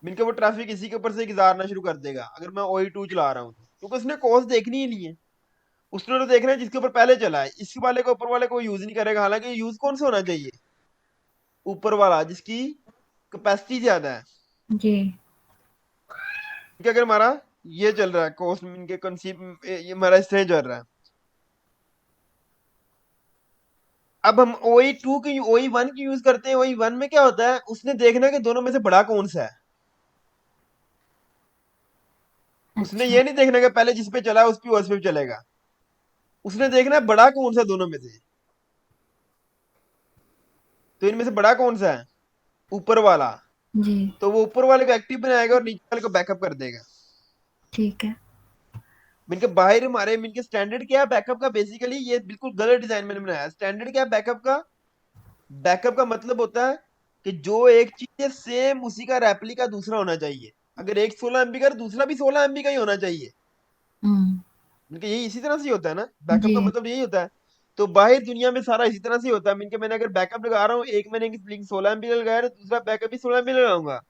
मिलकर वो ट्रैफिक इसी के ऊपर से गुजारना शुरू कर देगा अगर मैं OE2 चला रहा हूँ तो, क्योंकि उसने कॉस्ट देखनी ही नहीं है। उसने तो देखना है जिसके ऊपर पहले चला है, इस वाले को ऊपर वाले को यूज नहीं करेगा। हालांकि यूज कौन सा होना चाहिए, ऊपर वाला जिसकी कैपेसिटी ज्यादा है। जी क्योंकि अगर हमारा ये चल रहा है कोस्ट इनके कंसीप, ये हमारा इस तरह चल रहा है। अब हम OE2 की OE1 की यूज करते हैं। OE1 में क्या होता है, उसने देखना है कि दोनों में से बड़ा कौन सा है। उसने अच्छा ये नहीं देखना कि पहले जिस पे चला है उस पे चलेगा। उसने देखना है बड़ा कौन सा है दोनों में से। तो इनमें से बड़ा कौन सा है, ऊपर वाला। जी तो वो ऊपर वाले को एक्टिव बनाएगा और नीचे वाले को बैकअप कर देगा। ठीक है। इनके बाहर हमारे इनके स्टैंडर्ड क्या है बैकअप का, बेसिकली ये बिल्कुल गलत डिजाइन मैंने बनाया है। स्टैंडर्ड क्या है बैकअप का, बैकअप का मतलब होता है कि जो एक चीज है सेम उसी का रेप्लिका दूसरा होना चाहिए। अगर एक 16 MB का तो दूसरा भी 16 MB का ही होना चाहिए। हम्म। इनके यही इसी तरह से ही होता है ना, बैकअप जी का मतलब यही होता है। तो बाहर दुनिया में सारा इसी तरह से ही होता है। इनके मैंने अगर बैकअप लगा रहा हूँ, एक मैंने लिंक 16 MB का लगाया है, तो दूसरा बैकअप भी 16 MB लगाऊंगा।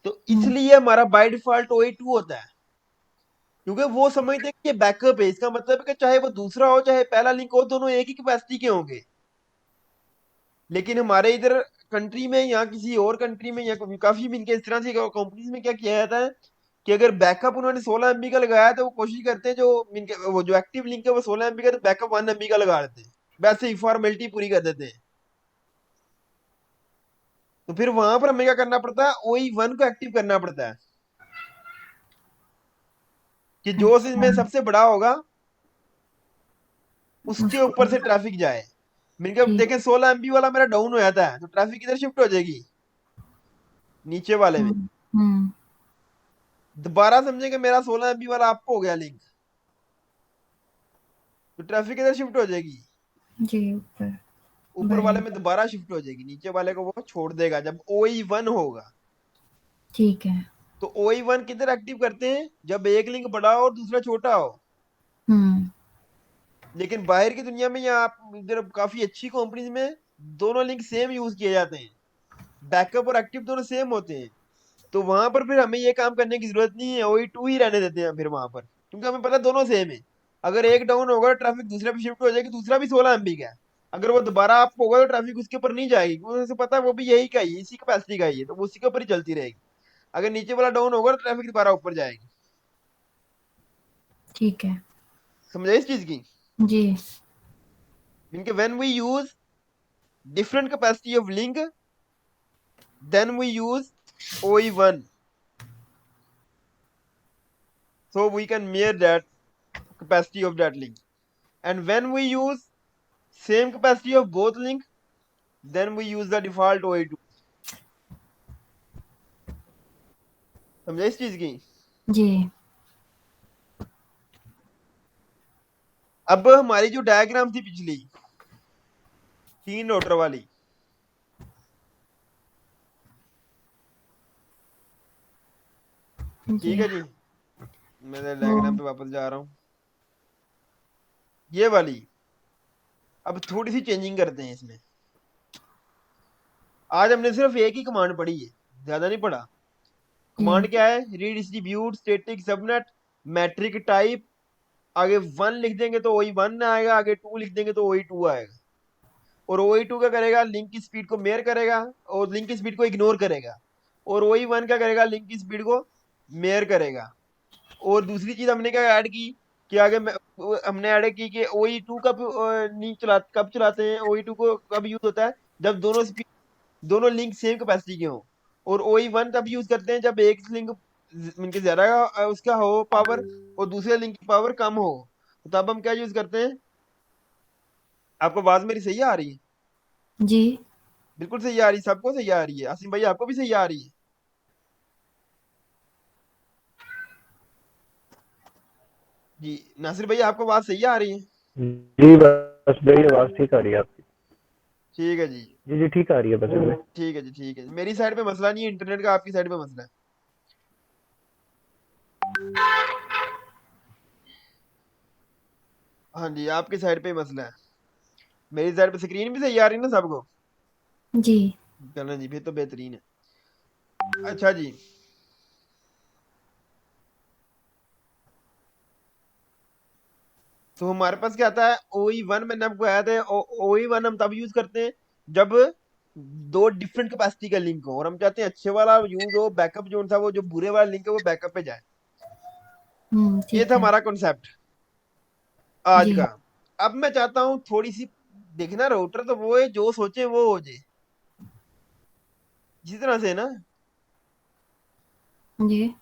तो हम्म इसलिए हमारा बाय डिफॉल्ट OE2 होता है, क्योंकि वो समझते हैं कि ये बैकअप है। इसका मतलब है कि चाहे वो दूसरा हो चाहे पहला लिंक हो, दोनों एक ही कैपेसिटी के होंगे। लेकिन हमारे इधर कंट्री में या किसी और कंट्री में या काफी इनके इस तरह से कंपनीज में क्या किया जाता है कि अगर बैकअप उन्होंने 16 MB का लगाया है, तो वो कोशिश करते हैं जो इनके वो जो एक्टिव लिंक है वो 16 MB का, तो बैकअप 1 MB का लगा देते हैं। वैसे ही फॉर्मेलिटी पूरी कर देते हैं। तो फिर वहां पर हमें क्या करना पड़ता है, OE1 को एक्टिव करना पड़ता है कि जो अच्छा इसमें सबसे बड़ा होगा उसके उसको ऊपर से ट्रैफिक जाए। मैंने कहा ठीक। देखें 16 MB वाला मेरा डाउन हो जाता है, तो ट्रैफिक इधर शिफ्ट हो जाएगी नीचे वाले में। हम्म। दोबारा समझे कि मेरा 16 MB वाला अप हो गया लिंक, तो ट्रैफिक इधर शिफ्ट हो जाएगी। जी ऊपर ऊपर वाले बढ़िया। में दोबारा शिफ्ट हो जाएगी, नीचे वाले को वो छोड़ देगा जब OE1 होगा। ठीक है। तो OE1 किधर एक्टिव करते हैं, जब एक लिंक बड़ा हो और दूसरा छोटा हो। हम्म। लेकिन बाहर की दुनिया में या आप इधर काफी अच्छी कंपनीज में दोनों लिंक सेम यूज किए जाते हैं, बैकअप और एक्टिव दोनों सेम होते हैं। तो वहां पर फिर हमें ये काम करने की जरूरत नहीं है, OE2 ही रहने देते हैं फिर वहां पर, क्योंकि हमें पता है दोनों सेम है। अगर एक डाउन होगा ट्रैफिक दूसरे पे शिफ्ट हो जाएगी, दूसरा भी 16 MB का है। अगर वो दोबारा अप होगा तो ट्रैफिक उसके ऊपर नहीं जाएगी, क्योंकि उसे पता है वो भी यही का ही इसी कैपेसिटी का ही है, तो वो उसी के ऊपर ही चलती रहेगी। अगर नीचे वाला डाउन होगा तो ट्रैफिक दोबारा ऊपर जाएगी। ठीक है। समझे इस चीज की। जी इनके when we use different capacity of link, then we use OE1, so we can measure that capacity of that link. And when we use same capacity of both link, then we use the default OE2। समझे इस चीज की। जी अब हमारी जो डायग्राम थी पिछली 3 रोटर वाली, जी ठीक है जी, मैं वो डायग्राम पे वापस जा रहा हूँ। ये वाली अब थोड़ी सी चेंजिंग करते हैं इसमें। आज हमने सिर्फ एक ही कमांड पढ़ी है, ज्यादा नहीं पढ़ा। कमांड जी क्या है, redistribute static subnet metric type. आगे 1 लिख देंगे तो OE1 आएगा, आगे 2 लिख देंगे तो OE2 आएगा। और OE2 क्या करेगा, लिंक की स्पीड को मेयर करेगा और लिंक की स्पीड को इग्नोर करेगा। और OE1 क्या करेगा, लिंक की स्पीड को मेयर करेगा। और दूसरी चीज हमने क्या ऐड की कि हमने ऐड की कि OE2 कब नहीं कब चलाते हैं, OE2 को कब यूज होता है जब दोनों लिंक सेम कैपेसिटी के हों। और OE1 तब यूज करते हैं जब एक लिंक इनके ज्यादा उसका हो पावर और दूसरे लिंक की पावर कम हो। तो तब हम क्या यूज करते हैं। आपको बात मेरी सही आ रही है, जी बिल्कुल सही आ रही है, सबको सही आ रही है। आसिम भाई आपको भी सही आ रही है। जी नासिर भाई आपको बात सही आ रही है। जी बस भाई आवाज ठीक आ रही है आपकी। ठीक है जी। जी जी ठीक आ रही है बस अभी। ठीक है जी, ठीक है। मेरी साइड पे मसला नहीं है इंटरनेट का, आपकी साइड पे मसला है। हाँ जी, आपकी साइड पे ही मसला है। मेरी साइड पे स्क्रीन भी सही आ रही है ना सबको। जी चलो जी, फिर तो बेहतरीन है। अच्छा जी, तो हमारे पास क्या आता है OE1, मैंने आपको आया था OE1 हम तब यूज करते हैं जब दो डिफरेंट कैपेसिटी का लिंक हो और हम चाहते हैं अच्छे वाला यूज हो, बैकअप जो था वो जो बुरे वाला लिंक है वो बैकअप पे जाए। ये ठीक था है। हमारा कॉन्सेप्ट आज जी का। अब मैं चाहता हूँ थोड़ी सी देखना, राउटर तो वो है जो सोचे वो हो जाए, इसी तरह से ना। जी।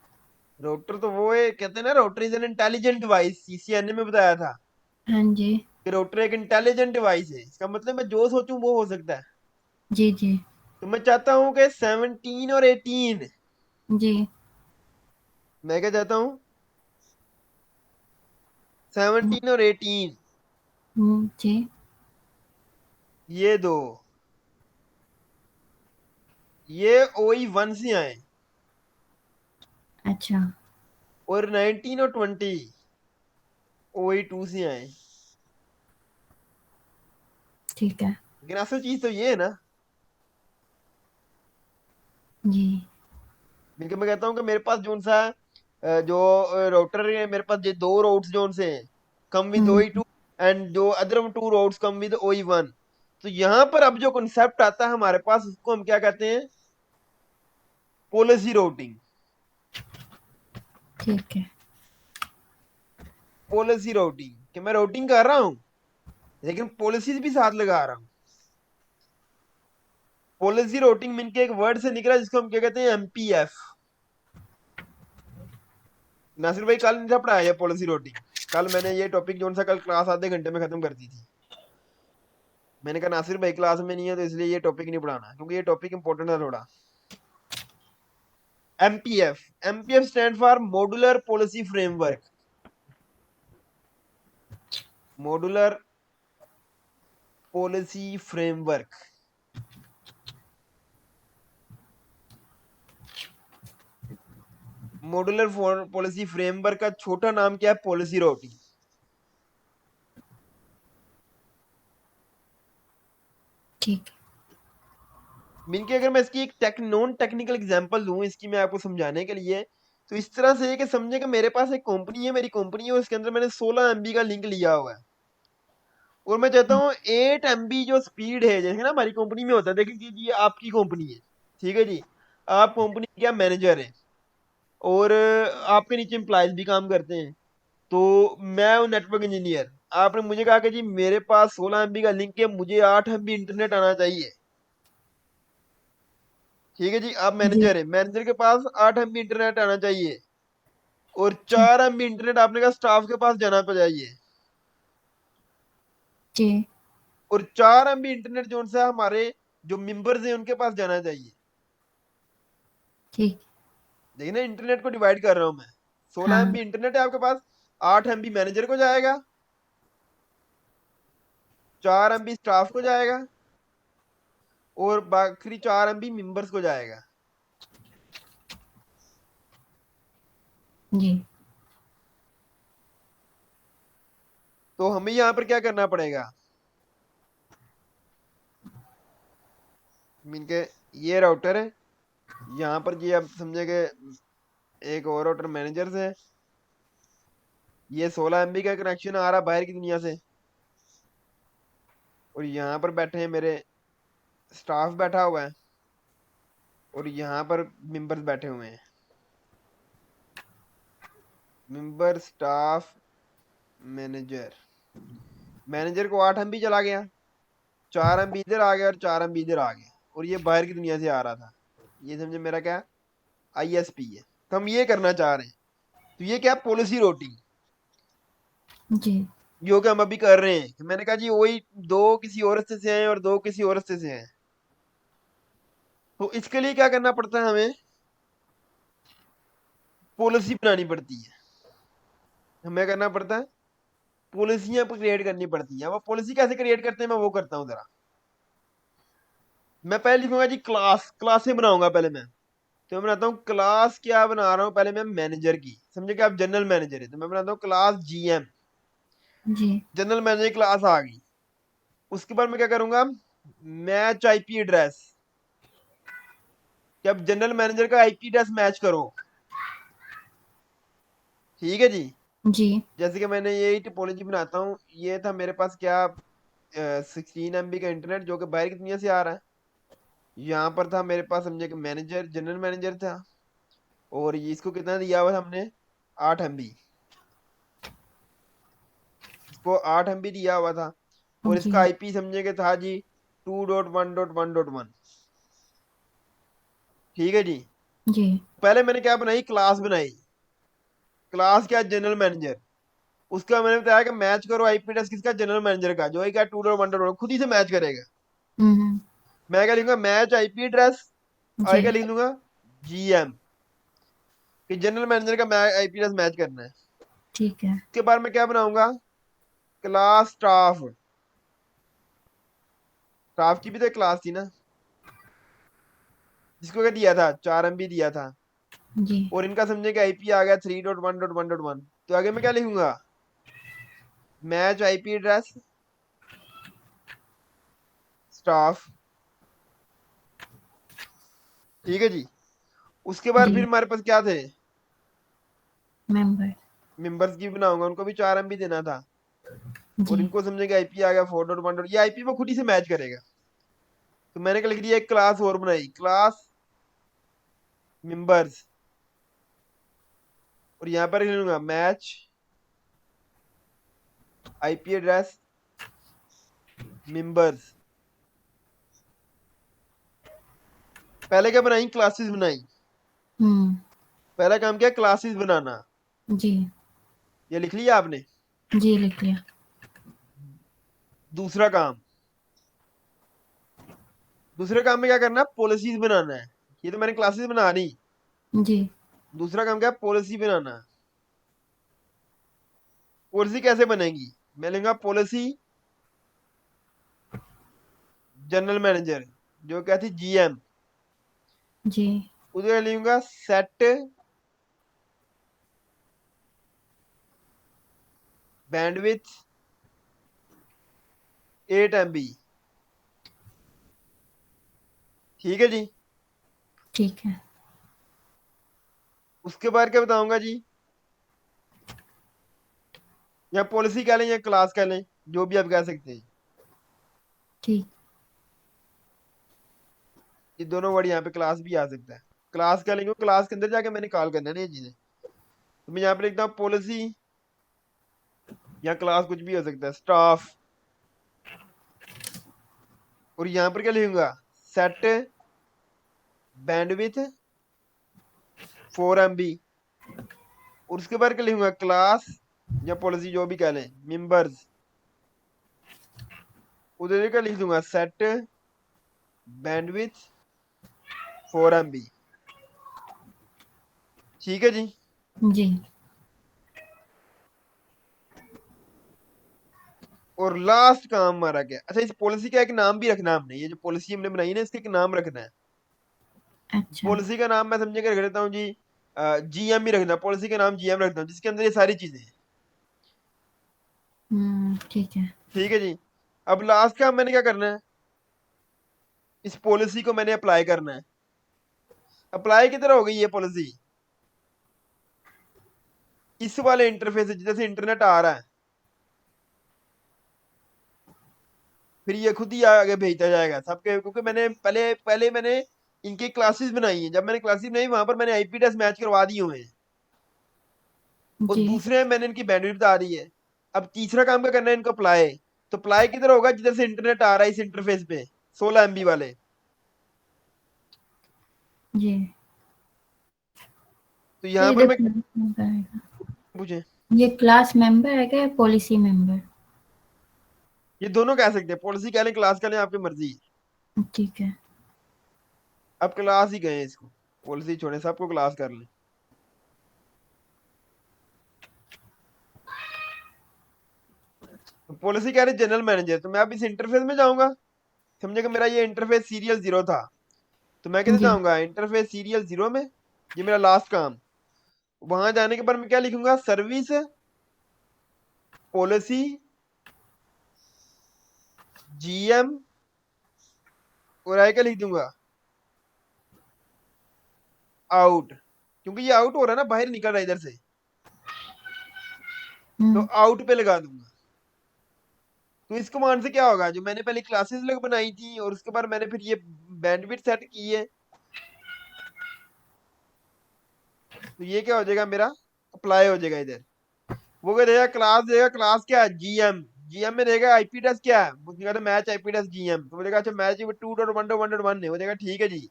राउटर तो वो है, कहते हैं ना router is an intelligent device, CCNA में बताया था हाँ जी। कि राउटर एक इंटेलिजेंट डिवाइस है। इसका मतलब मैं जो सोचूं वो हो सकता है। जी जी। तो मैं चाहता हूँ कि 17 और 18, जी। मैं क्या चाहता हूँ 17 और 18 जी। ये दो, ये OE1 से आए, अच्छा। और 19 और 20 OE2 से आए। ठीक है। लेकिन असल चीज तो ये है ना, जी। बिल्कुल मैं कहता हूँ कि मेरे पास जोन सा जो राउटर है, मेरे पास ये दो राउट्स जोन से हैं कम विद OE2, एंड जो other two routes come with OE1। तो यहाँ पर अब जो कॉन्सेप्ट आता है हमारे पास उसको हम क्या कहते हैं, पॉलिसी राउटिंग। ठीक है। पॉलिसी राउटिंग कि मैं राउटिंग कर रहा हूँ लेकिन पॉलिसीज भी साथ लगा रहा हूँ। पॉलिसी राउटिंग मिल के एक वर्ड से निकला जिसको हम क्या कहते हैं, MPF। नासिर भाई कल नहीं था पढ़ाया ये पॉलिसी राउटिंग? कल मैंने ये टॉपिक जो सा कल क्लास आधे घंटे में खत्म कर दी थी। मैंने कहा नासिर भाई क्लास में नहीं है तो इसलिए ये टॉपिक नहीं पढ़ाना, क्योंकि ये टॉपिक इंपॉर्टेंट है थोड़ा। MPF stand for modular policy framework. Modular policy framework, modular policy framework का छोटा नाम क्या है, पॉलिसी राउटिंग। ठीक है। मीन के अगर मैं इसकी एक नॉन टेक्निकल एग्जांपल दूं इसकी मैं आपको समझाने के लिए, तो इस तरह से है कि समझे कि मेरे पास एक कंपनी है, मेरी कंपनी है, उसके अंदर मैंने 16 MB का लिंक लिया हुआ है और मैं चाहता हूँ 8 MB जो स्पीड है, जैसे ना हमारी कंपनी में होता है, देखिए कि ये आपकी कंपनी है, ठीक है जी, आप कंपनी क्या मैनेजर है और आपके नीचे एम्प्लॉयज भी काम करते हैं। तो मैं हूँ नेटवर्क इंजीनियर, आपने मुझे कहा कि जी मेरे पास 16 MB का लिंक है, मुझे 8 MB इंटरनेट आना चाहिए। ठीक है जी, आप जी। मैनेजर है, मैनेजर के पास 8 MB इंटरनेट आना चाहिए और ठीक। 4 MB इंटरनेट आपने कहा स्टाफ के पास जाना पड़ चाहिए। जी। और 4 MB इंटरनेट जो सा हमारे जो मेंबर्स हैं उनके पास जाना चाहिए। ठीक। देखिए ना, इंटरनेट को डिवाइड कर रहा हूं मैं। 16 MB हाँ। इंटरनेट है आपके पास, 8 MB मैनेजर को जाएगा, 4 MB स्टाफ को जाएगा और बाकी 4 MB मेंबर्स को जाएगा। जी। तो हमें यहाँ पर क्या करना पड़ेगा, मीन के ये राउटर है, यहाँ पर ये आप समझे कि एक और राउटर मैनेजर से, ये 16 MB का कनेक्शन आ रहा बाहर की दुनिया से, और यहाँ पर बैठे हैं मेरे स्टाफ बैठा हुआ है और यहाँ पर मेंबर्स बैठे हुए हैं। मेंबर स्टाफ मैनेजर, मैनेजर को 8 MB चला गया, 4 MB इधर आ गया और 4 MB इधर आ गया, और ये बाहर की दुनिया से आ रहा था। ये समझे मेरा क्या ISP है। तो हम ये करना चाह रहे हैं, तो ये क्या पॉलिसी राउटिंग जी। जो कि हम अभी कर रहे हैं। मैंने कहा जी वही दो किसी और रास्ते से हैं और दो किसी और रास्ते से हैं, तो इसके लिए क्या करना पड़ता है, हमें पॉलिसी बनानी पड़ती है। हमें करना पड़ता है पॉलिसियां क्रिएट करनी पड़ती है। वो पॉलिसी कैसे क्रिएट करते हैं मैं वो करता हूँ जरा। मैं पहले लिखूंगा जी क्लासें बनाऊंगा पहले मैं। तो मैं बनाता हूँ क्लास, क्या बना रहा हूँ पहले मैं, मैनेजर की। समझे कि आप जनरल मैनेजर है तो मैं बनाता हूँ क्लास GM, जी। जनरल मैनेजर क्लास आ गई। उसके बाद मैं क्या करूंगा, मैच IP एड्रेस, कि अब जनरल मैनेजर का IP एड्रेस मैच करो। ठीक है जी, जी। जैसे कि मैंने यही टिपोलॉजी बनाता हूँ, ये था मेरे पास क्या 16 MB का इंटरनेट जो कि बाहर की दुनिया से आ रहा है। यहाँ पर था मेरे पास समझे कि मैनेजर, जनरल मैनेजर था, और ये इसको कितना दिया हुआ था हमने, 8 MB। इसको 8 MB दिया हुआ था, और जी। इसका आईपी समझे कि था जी 2.1.1.1। ठीक है जी। जी। पहले मैंने क्या बनाई, क्लास बनाई। क्लास क्या, जनरल मैनेजर। उसका मैंने बताया कि मैच करो आईपी एड्रेस किसका, जनरल मैनेजर का, जो है क्या 2.1.1 खुद ही से मैच करेगा। हम्म। मैं क्या लिखूंगा, मैच आईपी एड्रेस, आगे क्या जी। लिख लूंगा, जीएम, कि जनरल मैनेजर का आईपी एड्रेस मैच करना है। ठीक है। उसके बाद मैं क्या बनाऊंगा, क्लास स्टाफ। स्टाफ की भी तो एक क्लास थी ना, जिसको क्या दिया था, 4 MB दिया था, जी। और इनका समझे कि आईपी आ गया 3.1.1.1। तो आगे मैं क्या लिखूंगा, मैच आईपी एड्रेस स्टाफ। ठीक है जी। उसके बाद जी। फिर हमारे पास क्या थे, मेंबर। मेंबर्स की बनाऊंगा, उनको भी 4 MB देना था, और जी। इनको समझे कि आईपी आ गया 4.1। ये आईपी वो खुद ही से मैच करेगा। तो मैंने क्या लिख दिया, एक क्लास और बनाई, क्लास मेंबर्स, और यहाँ पर लिख लूंगा मैच आईपी एड्रेस मेंबर्स। पहले क्या बनाई, क्लासेस बनाई। हम्म। पहला काम क्या, क्लासेस बनाना। जी। ये लिख लिया आपने। जी, लिख लिया। दूसरा काम, दूसरे काम में क्या करना, पॉलिसीज बनाना है। ये तो मैंने क्लासेस बना दी। जी। दूसरा काम क्या, पॉलिसी बनाना। पॉलिसी कैसे बनेगी, मैं लूंगा पॉलिसी जनरल मैनेजर, जो क्या थी जीएम। जी। उधर लूंगा सेट बैंडविथ 8 MB। ठीक है जी। ठीक है। उसके बाद क्या बताऊंगा जी, या पॉलिसी कह लें या क्लास कह लें, जो भी आप कह सकते हैं। ठीक। ये दोनों वर्ड यहाँ पे क्लास भी आ सकता है। क्लास कह लेंगे, क्लास के अंदर जाके मैंने कॉल करना है ना ये चीजें। तो मैं यहाँ पे लिखता हूँ पॉलिसी, या क्लास कुछ भी हो सकता है, स्टाफ। और यहाँ पर क्या लिखूंगा, सेट बैंडविथ 4 MB। और उसके बाद क्या लिखूंगा, क्लास या पॉलिसी जो भी कह लें, मेंबर्स। उधर का लिख दूंगा सेट बैंडविथ 4 MB। ठीक है जी। जी। और लास्ट काम हमारा क्या, अच्छा इस पॉलिसी का एक नाम भी रखना है हमने, ये जो पॉलिसी हमने बनाई ना इसका एक नाम रखना है। अच्छा। पॉलिसी का नाम मैं समझे के रख देता हूँ जी, जीएम ही रखना, पॉलिसी का नाम जीएम रखता हूँ, जिसके अंदर ये सारी चीजें हैं। ठीक है। ठीक है जी। अब लास्ट काम मैंने क्या करना है, इस पॉलिसी को मैंने अप्लाई करना है। अप्लाई किधर हो गई ये पॉलिसी, इस वाले इंटरफेस से, जैसे इंटरनेट आ रहा है, फिर ये खुद ही आगे भेजता जाएगा सबके, क्योंकि मैंने पहले पहले मैंने इनकी क्लासेस बनाई है। जब मैंने क्लासेस बनाई वहां पर मैंने आईपी एड्रेस मैच करवा दिए हुए हैं, और जी। दूसरे में मैंने इनकी बैंडविड्थ आ रही है। अब तीसरा काम क्या करना है, इनको अप्लाई। तो अप्लाई किधर होगा, जिधर से इंटरनेट आ रहा है इस इंटरफेस पे, 16 MB वाले। जी। तो तो यहाँ पर इधर मैं क्लास मेंबर आएगा। पूछे, ये क्लास मेंबर है क्या, पॉलिसी मेंबर? ये दोनों कह सकते हैं, पॉलिसी कह लें क्लास कह लें, आपकी मर्जी। ठीक है। अब क्लास ही गए इसको, पॉलिसी छोड़े, सबको क्लास कर लें। पॉलिसी कह रहे जनरल मैनेजर, तो मैं अब इस इंटरफेस में जाऊंगा। समझे कि मेरा ये इंटरफेस सीरियल 0 था, तो मैं किधर जी। जाऊंगा, इंटरफेस सीरियल 0 में। ये मेरा लास्ट काम। वहां जाने के बाद मैं क्या लिखूंगा, सर्विस पॉलिसी जीएम, और आगे क्या लिख दूंगा, आउट। क्योंकि ये आउट हो रहा है ना, बाहर निकल रहा है इधर से। तो आउट पे लगा दूंगा। तो इस कमांड से क्या होगा, जो मैंने पहले क्लासेस लग बनाई थी और उसके बाद मैंने फिर ये बैंडविड्थ सेट की है, तो ये क्या हो जाएगा, मेरा अप्लाई हो जाएगा इधर। वो क्या देगा, क्लास देगा, क्लास क्या है, जीएम। जीएम में देगा आईपी एड्रेस क्या है, वो देगा मैच आईपी एड्रेस जीएम, तो बोलेगा अच्छा मैच 2.1.1.1 है, वो देगा ठीक है जी।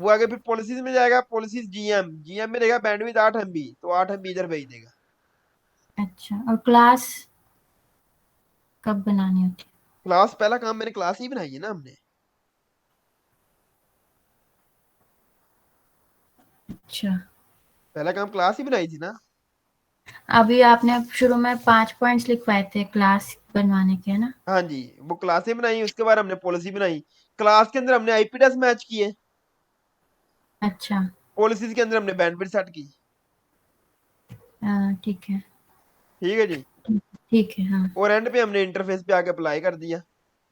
वो आगे फिर पॉलिसीज में जाएगा, पॉलिसीज जीएम, जीएम में देगा बैंडविड्थ 8 MB, तो 8 MB इधर भेज देगा। अच्छा, और क्लास कब बनानी होती है? क्लास पहला काम मैंने क्लास ही बनाई है ना हमने। अच्छा, पहला काम क्लास ही बनाई थी ना। अभी आपने शुरू में 5 पॉइंट्स लिखवाए थे क्लास बनवाने के, है ना? हाँ जी, वो क्लासें बनाई, उसके बाद हमने पॉलिसी बनाई। क्लास के अंदर हमने आईपी एड्रेस मैच किए, अच्छा, पॉलिसीज के अंदर हमने बैंडविड्थ सेट की। ठीक है। ठीक है जी। ठीक है, हाँ। और एंड पे हमने इंटरफेस पे आके अप्लाई कर दिया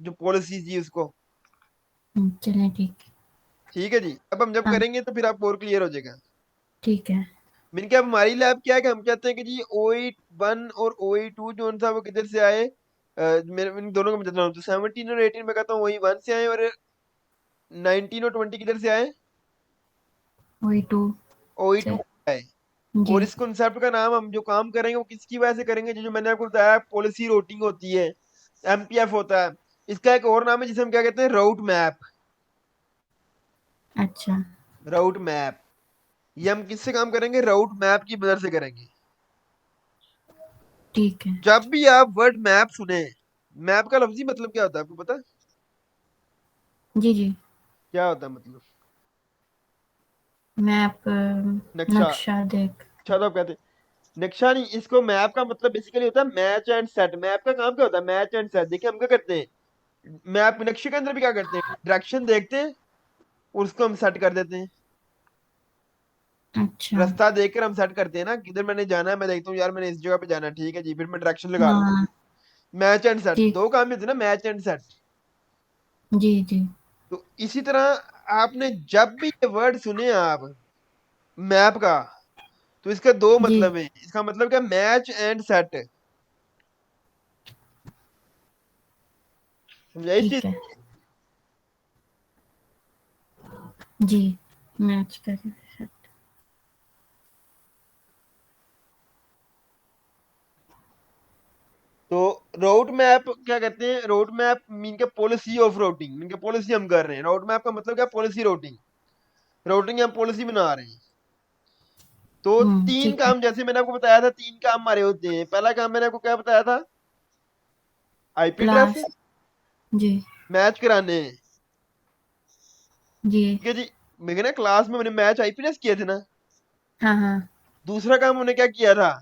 जो पॉलिसीज थी उसको। चलें, ठीक है। ठीक है जी, अब हम जब हाँ, करेंगे तो फिर आपको और क्लियर हो जाएगा। ठीक है। मैंने क्या, अब हमारी लैब क्या है कि हम चाहते हैं कि जी OE1 और OE2 जो सा वो किधर से आए, मेरे इन दोनों को मैं बताता हूँ, तो 17 और 18 में कहता हूँ OE1 से आए, और 19 और 20 किधर से आए, वही 2 OE2 से। आए। जी। और इस कॉन्सेप्ट का नाम, हम जो काम करेंगे वो किसकी वजह से करेंगे, जो जो मैंने आपको बताया पॉलिसी रूटिंग होती है, एमपीएफ होता है, इसका एक और नाम है जिसे हम क्या कहते हैं, राउट मैप। अच्छा, राउट मैप, ये हम किससे काम करेंगे, राउट मैप की मदद से करेंगे। ठीक है। जब भी आप वर्ड मैप सुने, मैप का लफ्जी मतलब क्या होता है आपको पता है, जी, जी। क्या होता है मतलब, मैप, नक्शा। नक्शा देख। अच्छा, तो आप कहते हैं नक्शा नहीं, इसको मैप का मतलब बेसिकली होता है मैच एंड सेट। मैप का काम क्या होता है, मैच एंड सेट। देखिए हम क्या करते हैं, मैप नक्शे के अंदर भी क्या करते हैं, डायरेक्शन देखते हैं और उसको हम सेट कर देते हैं। अच्छा। रास्ता देखकर हम सेट करते हैं ना, किधर मैंने जाना है, मैं देखता हूँ यार मैंने इस जगह पे जाना है, ठीक है जी, फिर मैं डायरेक्शन लगा दूंगा। हाँ, मैच एंड सेट, ठीक। दो काम ही होते हैं ना, मैच एंड सेट। जी, जी। तो इसी तरह आपने जब भी ये वर्ड सुने आप मैप का, तो इसका दो जी, मतलब है। इसका मतलब क्या, मैच एंड सेट। समझा इस चीज। ठीक है। जी, मैच कर। तो रोड मैप क्या कहते हैं, रोड मैप मीन के पॉलिसी ऑफ रूटिंग, मीन के पॉलिसी हम कर रहे हैं। रोड मैप का मतलब क्या, पॉलिसी रूटिंग। रूटिंग हम पॉलिसी बना रहे हैं। तो तीन ठीक है। काम, जैसे मैंने आपको बताया था, तीन काम हमारे होते हैं। पहला काम मैंने आपको क्या बताया था, आईपी एड्रेस क्लास। जी, मैच कराने हैं। जी। ठीक है जी, मैंने ना क्लास में मैंने मैच आईपी एड्रेस किए थे ना। हाँ, हाँ। दूसरा काम हमने क्या किया था,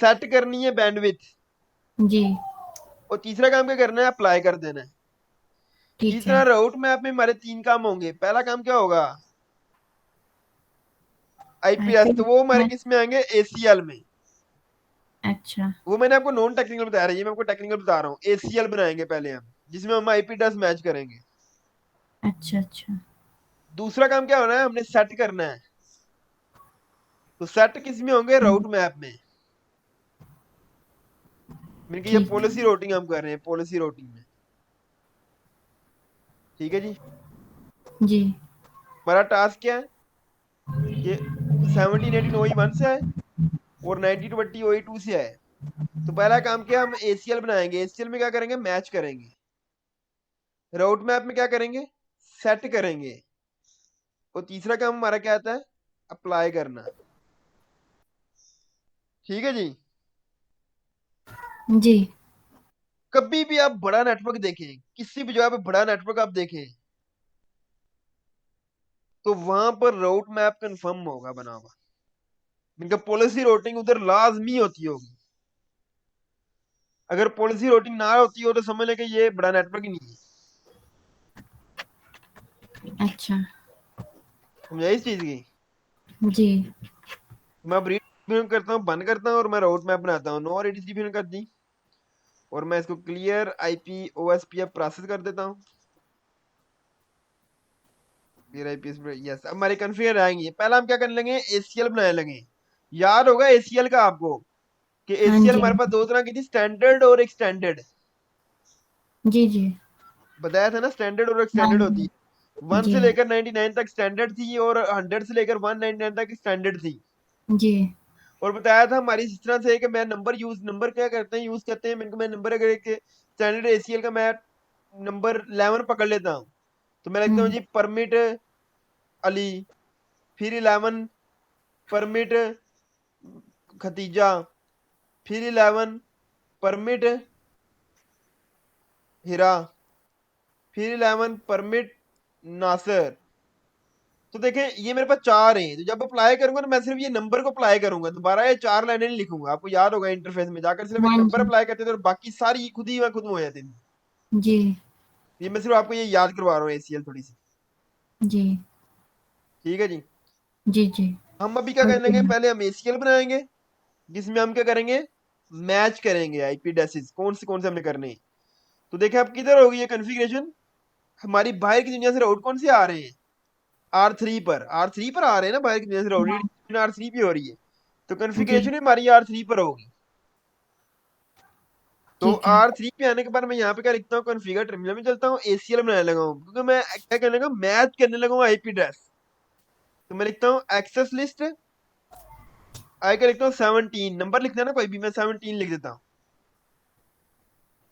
सेट करनी है बैंडविड्थ। जी, और तीसरा काम क्या करना है, अप्लाई कर देना है। इस ठीक है। तरह राउट मैप में हमारे तीन काम होंगे। पहला काम क्या होगा, आईपीएस, आईपी तो वो हमारे में। किस में आएंगे, एसीएल में। अच्छा, वो मैंने आपको नॉन टेक्निकल बताया रही है, मैं आपको टेक्निकल बता रहा हूँ। एसीएल बनाएंगे पहले हम, जिसमें हम आईपी एड्रेस मैच करेंगे। अच्छा, अच्छा। दूसरा काम क्या होना है, हमने सेट करना है। तो सेट किस में होंगे, राउट मैप में। मैंने कहा ये ठीक। पॉलिसी रूटिंग हम कर रहे हैं, पॉलिसी रूटिंग में। ठीक है जी, जी, हमारा टास्क क्या है कि 17 18 OE1 से आए और 19 20 OE2 से आए। तो पहला काम क्या, हम एसीएल बनाएंगे। एसीएल में क्या करेंगे, मैच करेंगे। राउट मैप में क्या करेंगे, सेट करेंगे। और तीसरा काम हमारा क्या आता है, अप्लाई करना। ठीक है जी। जी। कभी भी आप बड़ा नेटवर्क देखें, किसी भी जगह पे बड़ा नेटवर्क आप देखें, तो वहां पर राउट मैप कंफर्म होगा बना हुआ। इनका पॉलिसी रूटिंग उधर लाजमी होती होगी। अगर पॉलिसी रूटिंग ना होती हो तो समझ लें कि ये बड़ा नेटवर्क ही नहीं है। अच्छा। समझा इस चीज की। जी। मैं अब रीड करता हूँ, बंद करता हूँ और मैं राउट मैप बनाता हूँ। नो और एडीसी कर दी और मैं इसको क्लियर आईपी ओएसपीएफ प्रोसेस कर देता हूँ। Clear IP, yes. अब हमारे कॉन्फ़िगर आएंगे। पहला हम क्या करने लगे, एसीएल बनाने लगे। याद होगा एसीएल का आपको, कि हाँ एसीएल जी, हमारे पास दो तरह की थी, स्टैंडर्ड और एक्सटेंडेड। जी जी, बताया था ना, स्टैंडर्ड और हाँ एक्सटेंडेड होती जी, है। 1 जी से लेकर 99 तक स्टैंडर्ड थी और 100 से लेकर 199 तक स्टैंडर्ड थी। जी, और बताया था हमारी इस तरह से कि मैं नंबर क्या करते हैं, यूज करते हैं। मैं नंबर अगर एक स्टैंडर्ड एसीएल का मैं नंबर 11 पकड़ लेता हूँ तो मैं लिखता हूँ जी परमिट अली, फिर 11 परमिट खतीजा, फिर 11 परमिट हिरा, फिर 11 परमिट नासिर। तो देखें ये मेरे पास चार हैं, तो जब अप्लाई करूंगा तो मैं सिर्फ ये नंबर को अप्लाई करूंगा, दोबारा ये चार लाइनें नहीं लिखूंगा। आपको याद होगा इंटरफेस में जाकर सिर्फ एक हाँ नंबर जी, अप्लाई करते थे और बाकी सारी खुद में हो जाती थी। जी, ये मैं सिर्फ आपको ये याद करवा रहा हूँ एसीएल थोड़ी सी। जी, ठीक है जी। जी, जी, हम अभी क्या कर बढ़िया लेंगे, है। पहले हम एसीएल बनाएंगे जिसमें हम क्या करेंगे, मैच करेंगे आईपी एड्रेसेस कौन से हमने करने हैं। तो देखें अब किधर होगी ये कॉन्फ़िगरेशन, हमारी बाहर की दुनिया से राउट कौन से आ रहे हैं, आर थ्री पर आ रहे हैं ना बाहर की दुनिया से राउट, हाँ, रीड आर3 पे हो रही है। तो जी, कॉन्फ़िगरेशन हमारी आर3 पर होगी। तो ठीक है, आर3 पे आने के बाद मैं यहाँ पे क्या लिखता हूँ, कॉन्फ़िगर टर्मिनल में चलता हूँ, एसीएल बनाने लगा हूँ क्योंकि मैं क्या करने लगा, मैच करने लगा हूँ आईपी एड्रेस। तो मैं लिखता हूँ एक्सेस लिस्ट, आई का लिखता हूँ 17, नंबर लिखना है ना कोई भी, मैं 17 लिख देता हूँ।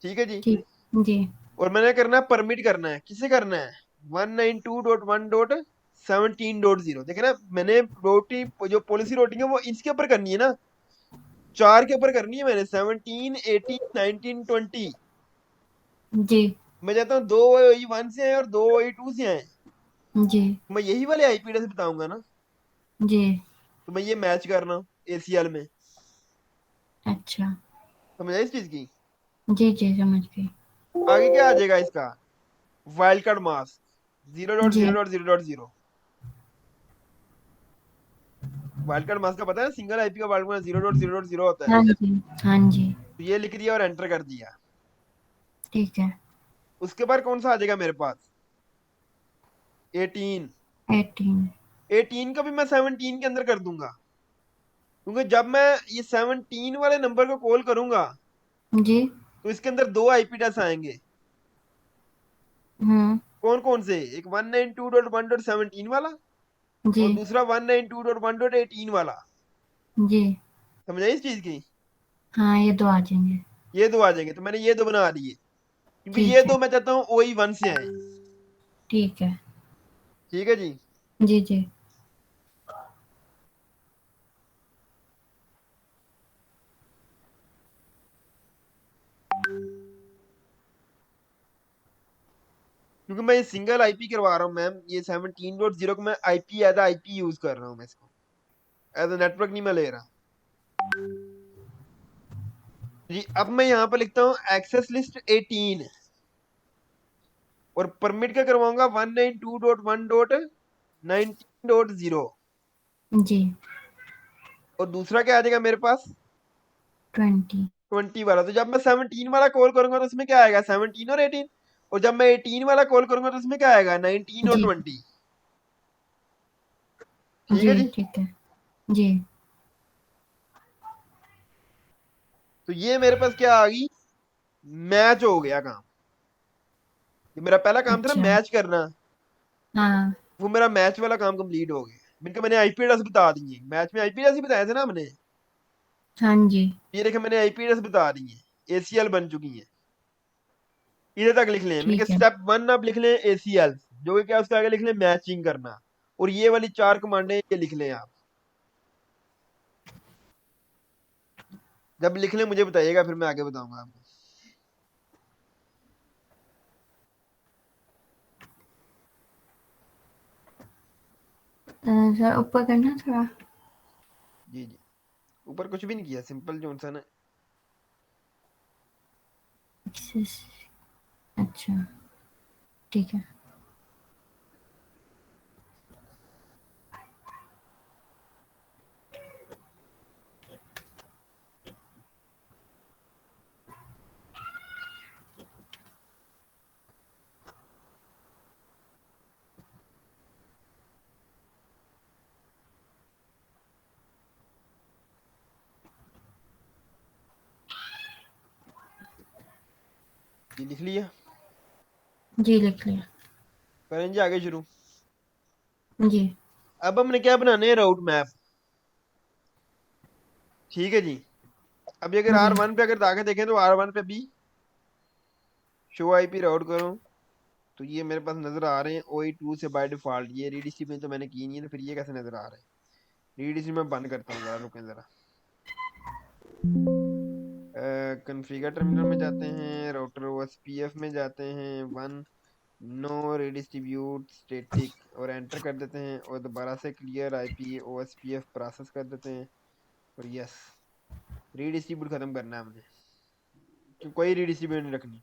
ठीक है जी। ठीक, जी, और मैंने करना है, परमिट करना है, किसे करना है, 192.1.17.0। देखे ना, मैंने रोटी जो पॉलिसी रोटिंग है वो इसके ऊपर करनी है ना, चार के ऊपर करनी है मैंने, 17, 18, 19, 20। जी, मैं चाहता हूँ दो वही 1 से आए और दो वही 2 से आए। जी, मैं यही वाले आईपी एड्रेस बताऊंगा ना। जी, तो मैं ये मैच कर रहा हूँ एसीएल में। अच्छा, समझ आई इस चीज की। जी, जी, समझ गई। आगे क्या आ जाएगा इसका, wild card mask, zero dot G, zero dot zero dot zero. Wild card mask का पता है, सिंगल आईपी का वाइल्ड कार्ड 0.0.0 होता है। हाँ जी, हाँ जी, तो ये लिख दिया और एंटर कर दिया। ठीक है, उसके बाद कौन सा आ जाएगा मेरे पास, 18। 18, 18 का भी मैं 17 के अंदर कर दूंगा, क्योंकि जब मैं ये 17 वाले नंबर को कॉल करूंगा जी, तो इसके अंदर दो आईपी एड्रेस आएंगे। हम्म, कौन कौन से, एक 192.1.17 वाला जी, और दूसरा 192.1.18 वाला। जी, समझ आई इस चीज की। हाँ, ये दो आ जाएंगे। ये दो आ जाएंगे, तो मैंने ये दो बना दिए, क्योंकि ये ठीक है, दो मैं चाहता हूँ ओई 1 से आए। ठीक है, ठीक है जी। जी, जी, क्योंकि मैं ये सिंगल आईपी करवा रहा हूँ मैम, ये 17.0 को मैं आईपी एज आईपी यूज कर रहा हूँ, मैं इसको एज अ नेटवर्क नहीं मैं ले रहा जी। अब मैं यहाँ पर लिखता हूँ एक्सेस लिस्ट 18 और परमिट क्या करवाऊंगा, 192.1.19.0। जी, और दूसरा क्या आ जाएगा मेरे पास, 20, 20 वाला। तो जब मैं 17 वाला कॉल करूंगा तो उसमें क्या आएगा, 17 और 18। और जब मैं 18 वाला कॉल करूंगा तो उसमें क्या आएगा, 19 और जी, 20। ठीक जी, है जी। ठीक है, जी, तो ये मेरे पास क्या आ गई, मैच हो गया काम। ये मेरा पहला काम था ना अच्छा, मैच करना, हाँ, वो मेरा मैच वाला काम कंप्लीट हो गया। मैंने आईपी एड्रेस बता दिए, मैच में आईपी एड्रेस ही बताए थे ना हमने। हाँ जी, ये देखे मैंने आईपी एड्रेस बता दिए, एसीएल बन चुकी है। इधर तक लिख लें, मैंने कहा ठीक है, स्टेप 1 आप लिख लें एसीएल, जो कि क्या उसके आगे लिख लें मैचिंग करना। और ये वाली चार कमांडें ये लिख लें आप। जब लिख लें मुझे बताइएगा, फिर मैं आगे बताऊंगा आपको। सर ऊपर करना थोड़ा। जी जी, ऊपर कुछ भी नहीं किया, सिंपल जो सा ना। अच्छा, ठीक है, ये लिख लिया, जी लिख लिया। करें जी आगे शुरू। जी अब हमने क्या बनाने हैं, राउट मैप। ठीक है जी। अभी अगर जी R1 पे अगर आगे देखें तो R1 पे भी शो आईपी राउट करो तो ये मेरे पास नजर आ रहे हैं OE2 से बाय डिफॉल्ट। ये रीडिस्ट्रीब्यूशन तो मैंने की नहीं है, तो फिर ये कैसे नजर आ रहे हैं। रीडिस्ट्रीब्यूशन मैं बंद करता हूँ, जरा रुकें जरा। कॉन्फ़िगर टर्मिनल में जाते हैं, राउटर OSPF में जाते हैं, वन नो रीडिस्ट्रीब्यूट स्टैटिक और एंटर कर देते हैं, और दोबारा से क्लियर आईपी OSPF प्रोसेस कर देते हैं, और यस रीडिस्ट्रीब्यूट खत्म करना है हमने, कि कोई रीडिस्ट्रीब्यूट नहीं रखनी।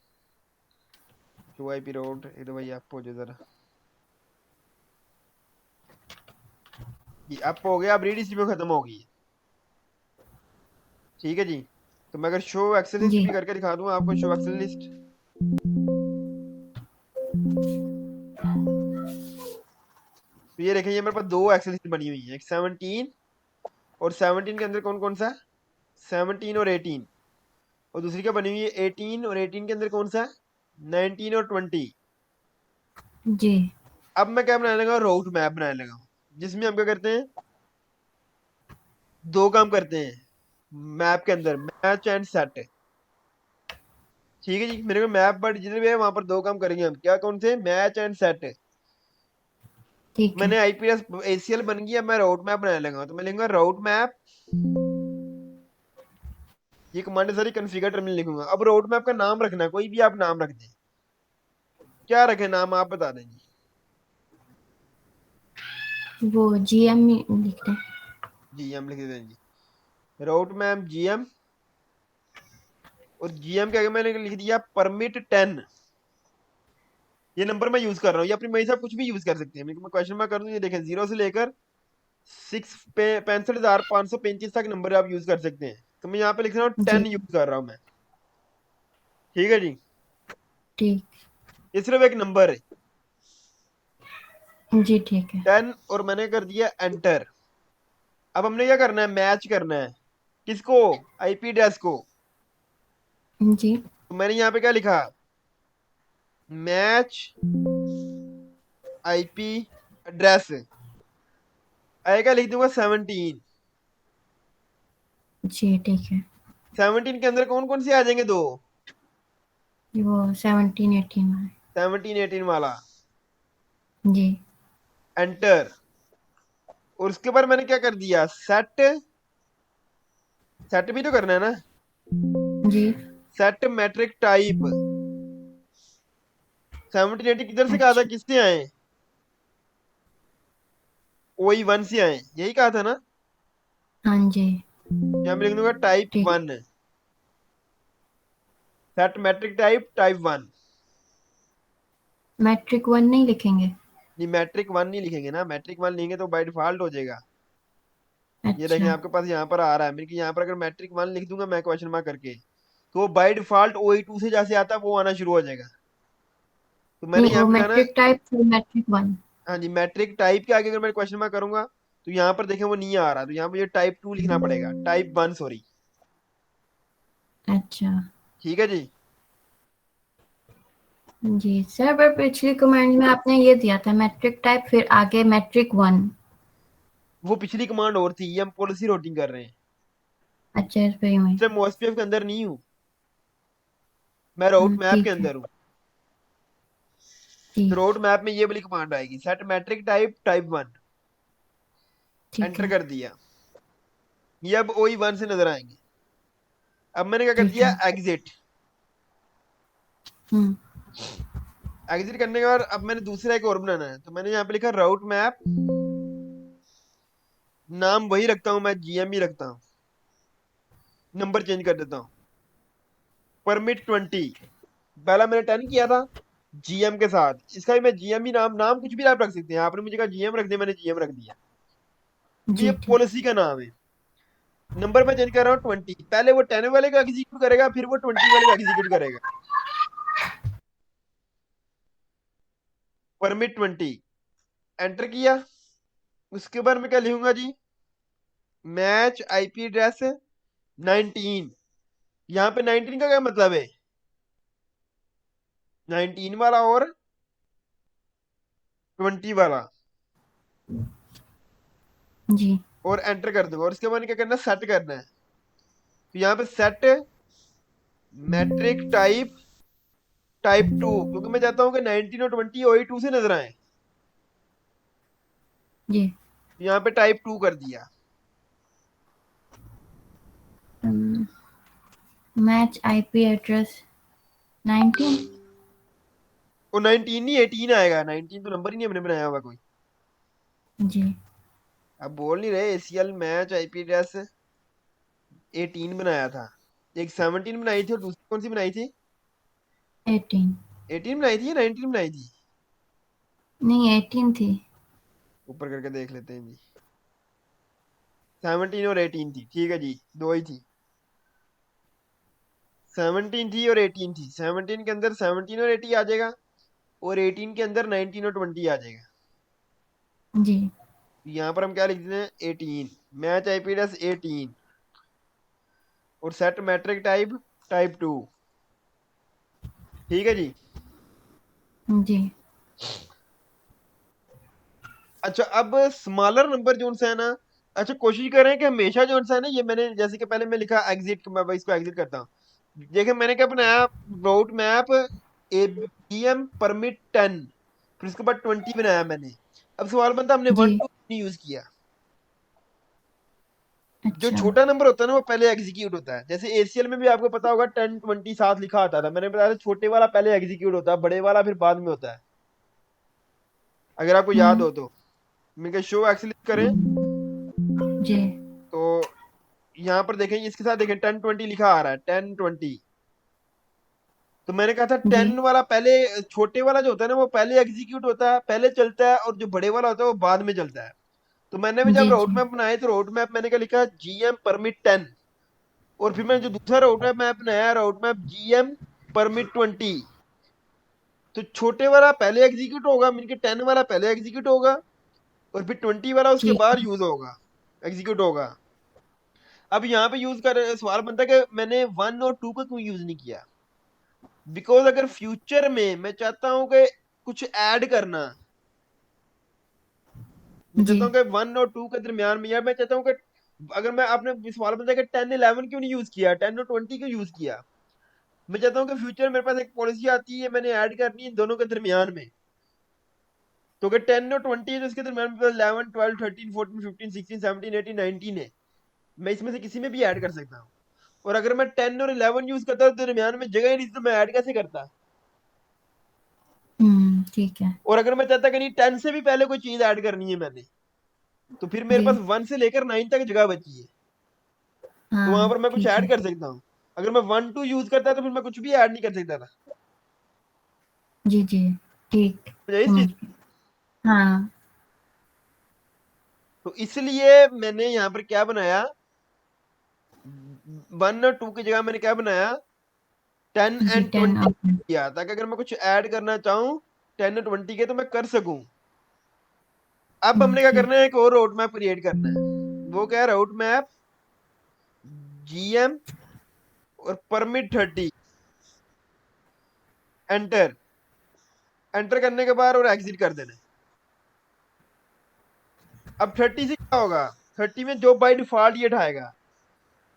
शो आईपी राउट इधर भाई आप हो जाए जरा। ये अप हो गया, अब रीडिस्ट्रीब्यूट खत्म हो गई है। ठीक है जी। तो मैं अगर शो एक्सेल लिस्ट जी भी करके दिखा दूं आपको, शो एक्सेल लिस्ट, तो ये देखें, ये मेरे पास दो एक्सेल लिस्ट बनी हुई है, एक 17 और 17 के अंदर कौन कौन सा, 17 और 18, और दूसरी क्या बनी हुई है 18 और 18 के अंदर कौन सा, 19 और 20। जी अब मैं क्या बनाने लगा, राउट मैप बनाने लगा हूं, जिसमें हम क्या करते हैं, दो काम करते हैं मैप के अंदर, मैच एंड सेट। ठीक है जी। मेरे को मैप पर जितने भी है वहां पर दो काम करेंगे हम, क्या कौन से, मैच एंड सेट। ठीक है। मैंने आईपीएस ACL बन गया, मैं राउट मैप बनाने लगा हूं, तो मैं लिखूंगा राउट मैप, ये कमांड सारी कॉन्फ़िगर टर्मिनल लिखूंगा। अब राउट मैप का नाम रखना है, कोई भी आप नाम रख दें, क्या रखे नाम आप बता दें जी। वो GM लिख दें। GM लिख दें जी, राउट मैप GM, और GM के आगे मैंने लिख दिया परमिट 10। ये नंबर मैं यूज कर रहा हूँ, ये अपनी मर्जी से आप कुछ भी यूज कर सकते हैं। मैं क्वेश्चन मार्क कर दूं, ये देखें 0 से लेकर 65,535 तक नंबर आप यूज कर सकते हैं, तो मैं यहाँ पे लिख रहा हूँ जी 10 यूज कर रहा हूँ मैं। ठीक है जी। ठीक। ये सिर्फ एक नंबर है जी ठीक है। 10, और मैंने कर दिया एंटर। अब हमने क्या करना है, मैच करना है, किसको, आईपी एड्रेस को। जी तो मैंने यहाँ पे क्या लिखा, मैच आईपी एड्रेस, आएगा लिख दूंगा 17। जी ठीक है। 17 के अंदर कौन कौन से आ जाएंगे, दो, वो 17 18 में। 17 18 वाला, जी एंटर। और उसके बाद मैंने क्या कर दिया, सेट, सेट भी तो करना है ना, जी। Set metric type. 17 18 किधर से कहा था, अच्छा। किससे आए, OE1 से आए, यही कहा था ना। हाँ जी यहाँ मैं लिख दूंगा टाइप ठीक। 1, set metric type type 1। Metric 1 नहीं लिखेंगे? नहीं मैट्रिक 1 नहीं लिखेंगे ना, मैट्रिक 1 लिखेंगे तो बाय डिफॉल्ट हो जाएगा। ये देखें अच्छा। आपके पास यहाँ पर आ रहा है, मेरे को यहाँ पर अगर मैट्रिक 1 लिख दूंगा मैं क्वेश्चन मार्क करके, तो वो बाय डिफॉल्ट OE2 से जैसे आता है वो आना शुरू हो जाएगा। तो मैंने नहीं, यहाँ वो पे क्या ना, मैट्रिक टाइप फिर मैट्रिक 1। हाँ जी, मैट्रिक टाइप के आगे अगर मैं क्वेश्चन मार्क करूंगा तो यहाँ पर देखें वो नहीं आ रहा, तो यहाँ पे टाइप 2 लिखना पड़ेगा, टाइप 1 सॉरी। अच्छा। ठीक है जी। जी सर, पर पिछली कमांड में आपने ये दिया था मैट्रिक टाइप फिर आगे मैट्रिक 1। वो पिछली कमांड और थी, ये हम पॉलिसी रोटिंग कर रहे हैं, अच्छा इस पे हुई। सिर्फ OSPF के अंदर नहीं हूँ, मैं राउट मैप के ठीक है। अंदर हूँ। तो ठीक। राउट मैप में ये वाली कमांड आएगी, सेट मैट्रिक टाइप टाइप 1, ठीक एंटर है। कर दिया। ये अब OE1 से नजर आएंगे। अब मैंने क्या कर ठीक दिया, है। एग्जिट। हम्म। एग्जिट करने के बाद अब मैंने दूसरा एक और बनाना है, तो मैंने यहाँ पे लिखा राउट मैप, नाम वही रखता हूँ मैं, GM ही रखता हूँ, नंबर चेंज कर देता हूँ, परमिट 20। पहला मैंने 10 किया था GM के साथ, इसका भी मैं GM ही नाम, नाम कुछ भी आप रख सकते हैं, आपने मुझे कहा GM रख दिया, मैंने GM रख दिया, क्योंकि ये जी ठीक। पॉलिसी का नाम है। नंबर मैं चेंज कर रहा हूँ 20, पहले वो 10 वाले का एग्जीक्यूट करेगा, फिर वो 20 वाले का एग्जीक्यूट करेगा। परमिट 20, एंटर किया। उसके बाद मैं क्या लिखूंगा जी, मैच आईपी एड्रेस 19। यहाँ पे 19 का क्या मतलब है, 19 वाला और 20 वाला, जी और एंटर कर दो। और उसके बाद क्या करना है, सेट करना है। तो यहाँ पे सेट मैट्रिक टाइप टाइप 2, क्योंकि मैं चाहता हूँ कि 19 और 20 OE2 से नजर आए। जी। तो यहाँ पे टाइप 2 कर दिया। Match IP address 19। वो 19 नहीं 18 आएगा, 19 तो नंबर ही नहीं हमने बनाया हुआ कोई। जी अब बोल नहीं रहे, ACL मैच आईपी एड्रेस 18 बनाया था। एक 17 बनाई थी और दूसरी कौन सी बनाई थी? 18। 18 बनाई थी या 19 बनाई थी? नहीं 18 थी। ऊपर करके देख लेते हैं जी। 17 और 18 थी, ठीक है जी, दो ही थी। 17 थी और 18 थी। 17 के अंदर 17 और 80 आ जाएगा, और 18 के अंदर 19 और 20 आ जाएगा। जी यहाँ पर हम क्या लिख देते हैं, 18 मैच आईपी एड्रेस 18 और सेट मैट्रिक टाइप टाइप 2। ठीक है जी। जी अच्छा, अब स्मॉलर नंबर जो है ना, अच्छा कोशिश करें कि हमेशा जो है ना, ये मैंने जैसे कि पहले मैं लिखा एग्जिट, मैं इसको एग्जिट करता हूँ। देखिए मैंने क्या बनाया, राउट मैप ABM परमिट 10, फिर उसके बाद 20 बनाया मैंने। अब सवाल बनता हमने जी 1 2 नहीं यूज किया। जो अच्छा। छोटा नंबर होता है ना वो पहले एग्जीक्यूट होता है। जैसे ACL में भी आपको पता होगा 10 20 साथ लिखा आता था, मैंने बताया था छोटे वाला पहले एग्जीक्यूट होता है, बड़े वाला फिर बाद में होता है, अगर आपको याद हम्म। हो तो। मैं क्या शो एक्सेल करें जी तो यहाँ पर देखें, इसके साथ देखें 10 20 लिखा आ रहा है, 10 20। तो मैंने कहा था जी 10 वाला पहले, छोटे वाला जो होता है ना वो पहले एग्जीक्यूट होता है, पहले चलता है, और जो बड़े वाला होता है वो बाद में चलता है। तो मैंने भी जब जी रोड जी मैप बनाए तो रोड मैप मैंने क्या लिखा, GM परमिट 10। और फिर मैंने जो दूसरा रोड मैप बनाया, रोड मैप GM परमिट 20। तो छोटे वाला पहले एग्जीक्यूट होगा, मीन के 10 वाला पहले एग्जीक्यूट होगा, और फिर 20 वाला उसके ठीक बाद है। यूज होगा, एग्जीक्यूट होगा। अब यहाँ पे यूज कर सवाल बनता है कि मैंने 1 और 2 का क्यों यूज नहीं किया। बिकॉज अगर फ्यूचर में मैं चाहता हूं कि कुछ ऐड करना, मैं जी चाहता हूँ कि 1 और 2 के दरमियान में, या मैं चाहता हूँ कि अगर मैं, आपने सवाल बनता है कि 10 11 क्यों नहीं यूज किया, 10 और 20 क्यों यूज किया। मैं चाहता हूँ कि फ्यूचर मेरे पास एक पॉलिसी आती है, मैंने ऐड करनी है दोनों के दरमियान में। तो अगर 10 और 20 है तो इसके दरमियान में 11 12 13 14 15 16 17 18 19 है, मैं इसमें से किसी में भी ऐड कर सकता हूँ। और अगर मैं 10 और 11 यूज करता तो दरमियान में जगह ही नहीं थी, तो मैं ऐड कैसे करता। ठीक है। और अगर मैं चाहता कि नहीं 10 से भी पहले कोई चीज ऐड करनी है मैंने, तो फिर मेरे जी पास 1 से लेकर 9 तक जगह बची है, तो वहां हाँ पर मैं कुछ ठीक ऐड है। कर सकता हूँ। अगर मैं 1 2 यूज करता तो फिर मैं कुछ भी ऐड नहीं कर सकता था। जी जी ठीक। मुझे इस समझ चीज, गई। हाँ तो इसलिए मैंने यहाँ पर क्या बनाया, 1 और 2 की जगह मैंने क्या बनाया, 10 जी एंड 10 20 और किया, ताकि अगर मैं कुछ ऐड करना चाहूँ 10 और 20 के तो मैं कर सकूं। अब हमने क्या ठीक। करना है, एक और रोड मैप क्रिएट करना है। वो क्या है, रोड मैप GM और परमिट 30, एंटर। एंटर करने के बाद और एग्जिट कर देना है। अब 30 से क्या होगा, 30 में जो बाय डिफॉल्ट ये उठाएगा,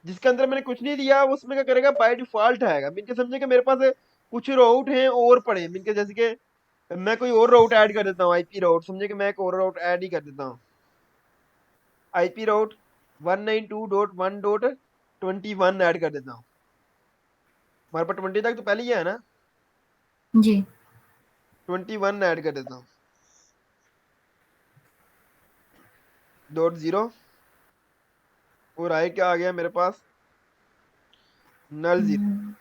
जिसके अंदर मैंने कुछ नहीं दिया उसमें क्या करेगा, बाय डिफॉल्ट आएगा। मीन के समझे कि मेरे पास कुछ राउट हैं और पड़े, मीन के जैसे कि मैं कोई और राउट ऐड कर देता हूँ, IP राउट, समझे कि मैं एक और राउट ऐड ही कर देता हूँ, IP राउट 192.1.21 ऐड कर देता हूँ। हमारे पास 20 तक तो पहले ही है ना, जी 21 ऐड कर देता हूँ, .0। और आए क्या आ गया मेरे पास, नल 0।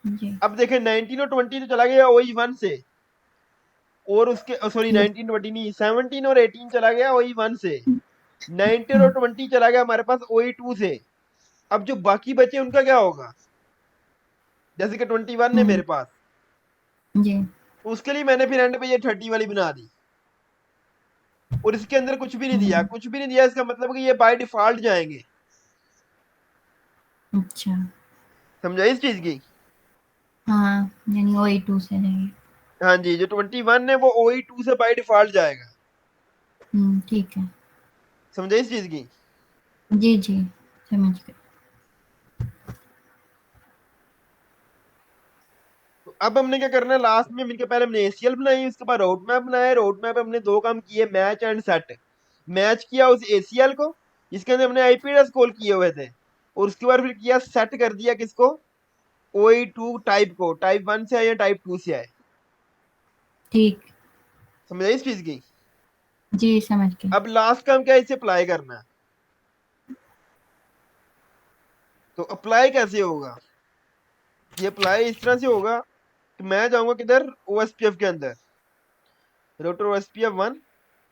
जी अब देखें 19 और 20 तो चला गया वही 1 से, और उसके सॉरी ठीक। 19 20 नहीं, 17 और 18 चला गया वही 1 से। 19 और 20 चला गया हमारे पास वही 2 से। अब जो बाकी बचे उनका क्या होगा, जैसे कि 21 है हम्म, मेरे पास, जी तो उसके लिए मैंने फिर एंड पे ये 30 वाली बना दी, और इसके अंदर कुछ भी नहीं दिया, हम्म, कुछ भी नहीं दिया, इसका मतलब कि ये बाय डिफॉल्ट जाएंगे। अच्छा। समझा इस चीज की। हाँ, यानी OE2 से रहेगी। हाँ जी, जो 21 है वो OE2 से बाय डिफॉल्ट जाएगा। ठीक है। समझे इस चीज की? जी जी, समझ गए। तो अब हमने क्या करना है, लास्ट में मिलके पहले हमने ACL बनाई, उसके बाद रोड मैप बनाया। रोड मैप हमने दो काम किए, मैच एंड सेट। मैच किया उस ACL को जिसके अंदर हमने IP एड्रेस कॉल किए हुए थे, और उसके बाद फिर किया सेट कर दिया किसको, OE2 टाइप को, टाइप 1 से आए या टाइप 2 से आए। ठीक। समझे इस चीज की? जी, समझ गए। अब लास्ट काम क्या है, इसे अप्लाई करना है। तो अप्लाई कैसे होगा? ये अप्लाई इस तरह से होगा कि मैं जाऊंगा किधर, OSPF के अंदर, रोटर OSPF 1।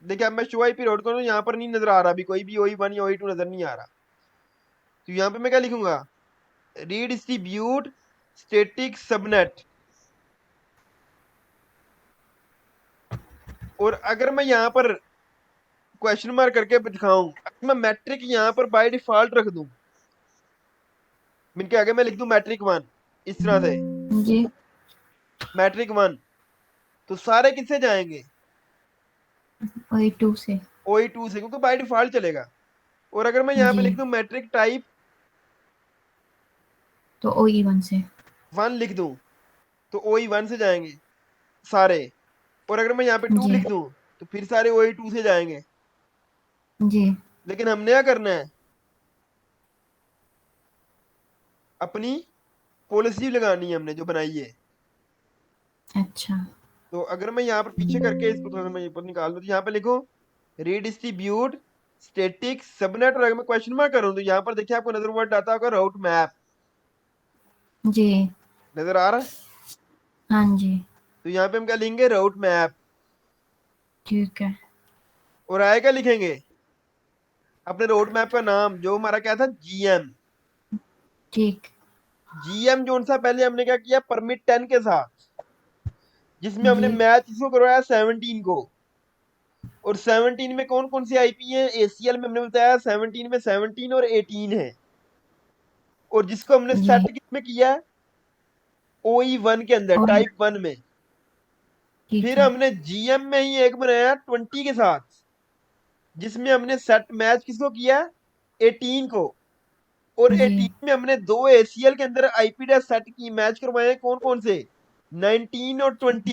देखिए अब मैं शो IP रोड करूँ, यहाँ पर नहीं नजर आ रहा अभी कोई भी OE1 या OE2 नजर नहीं आ रहा। तो यहाँ पे मैं क्या लिखूंगा, रीडिस्ट्रीब्यूट स्टैटिक सबनेट। और अगर मैं यहाँ पर क्वेश्चन मार्क करके दिखाऊं, अगर मैं मैट्रिक यहाँ पर बाय डिफॉल्ट रख दूं, इनके आगे मैं लिख दूं मैट्रिक 1 इस तरह से, जी मैट्रिक 1, तो सारे किससे जाएंगे, OE2 से। OE2 से, क्योंकि बाय डिफॉल्ट चलेगा। और अगर मैं यहाँ पे जी, लिख दूं मैट्रिक टाइप तो OE1 से। 1 लिख दूं, तो OE1 से जाएंगे सारे। और अगर मैं यहाँ पे 2 जी लिख दूं, तो फिर सारे OE2 से जाएंगे। जी। लेकिन हमने क्या करना है, अपनी पॉलिसी लगानी है हमने जो बनाई है। अच्छा। तो अगर मैं यहाँ पर पीछे करके इसको थोड़ा सा मैं ऊपर निकाल दूं, तो यहाँ पे लिखो रीडिस्ट्रीब्यूट स्टैटिक सबनेट, और अगर मैं क्वेश्चन मार्क करूं तो यहाँ पर देखिए आपको नजर वर्ड आता होगा राउट मैप, जी। नजर आ रहा है? हाँ जी। तो यहाँ पे हम क्या लिखेंगे, राउट मैप। ठीक है। और आगे क्या लिखेंगे, अपने रोड मैप का नाम, जो हमारा क्या था, GM। ठीक। GM जो सा पहले हमने क्या किया, परमिट 10 के साथ, जिसमें हमने जी मैच इसको करवाया 17 को। और 17 में कौन कौन सी IP है, ACL में हमने बताया 17 में 17 और 18 है। और जिसको हमने जी। सेट किसमें किया है, OE1 के अंदर, और टाइप 1 में। ठीक फिर है। हमने GM में ही एक बनाया 20 के साथ, जिसमें हमने सेट मैच किसको किया, 18 को। और जी 18 में हमने दो ACL के अंदर IP एड्रेस सेट की, मैच करवाए कौन कौन से, 19 और 20।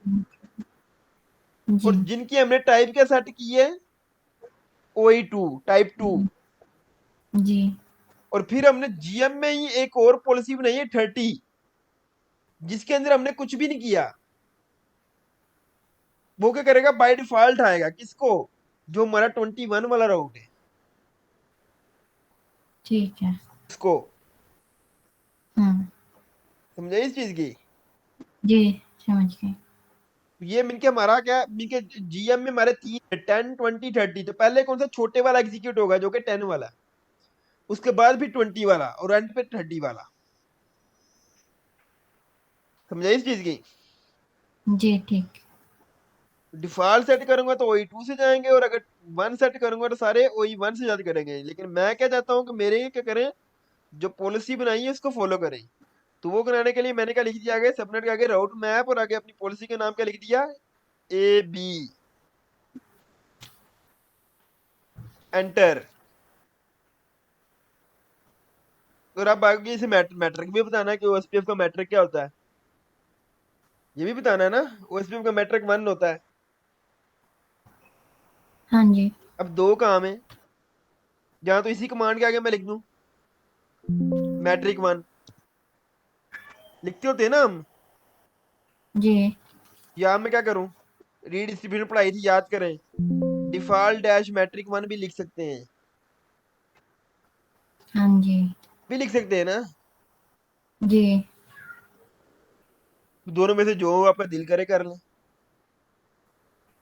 जी और जिनकी हमने टाइप क्या सेट की है, OE2 टाइप 2। जी। और फिर हमने GM में ही एक और पॉलिसी बनाई है 30, जिसके अंदर हमने कुछ भी नहीं किया। वो क्या करेगा, बाय डिफॉल्ट आएगा किसको, जो हमारा 21 वाला राउट है ठीक है। उसको। हम्म। समझे इस चीज की? जी, समझ गए। ये मिलके हमारा क्या, मिलके GM में हमारे तीन है, 10 20 30। तो पहले कौन सा छोटे वाला एग्जीक्यूट होगा, जो कि 10 वाला, उसके बाद भी 20 वाला, और एंड पे 30 वाला। समझे इस चीज की? जी ठीक। डिफॉल्ट सेट करूंगा तो OE2 से जाएंगे, और अगर 1 सेट करूंगा तो सारे OE1 से ज्यादा करेंगे। लेकिन मैं क्या चाहता हूँ कि मेरे क्या करें, जो पॉलिसी बनाई है उसको फॉलो करें। तो वो कराने के लिए मैंने क्या लिख दिया, आगे सबनेट के आगे राउट मैप, और आगे अपनी पॉलिसी का नाम क्या लिख दिया, AB। एंटर। और अब आगे इसे मैट्रिक भी बताना है कि OSPF का मैट्रिक क्या होता है, ये भी बताना है ना। OSPF का मैट्रिक 1 होता है। हाँ जी। अब दो काम है, जहां तो इसी कमांड के आगे मैं लिख दूं मैट्रिक 1, लिखते होते हैं ना हम। जी। या मैं क्या करूं, रीडिस्ट्रीब्यूशन पढ़ाई थी, याद करें, डिफॉल्ट डैश मैट्रिक 1 भी लिख सकते हैं, हाँ जी। भी लिख सकते हैं ना। जी। दोनों में से जो आपका दिल करे कर लें,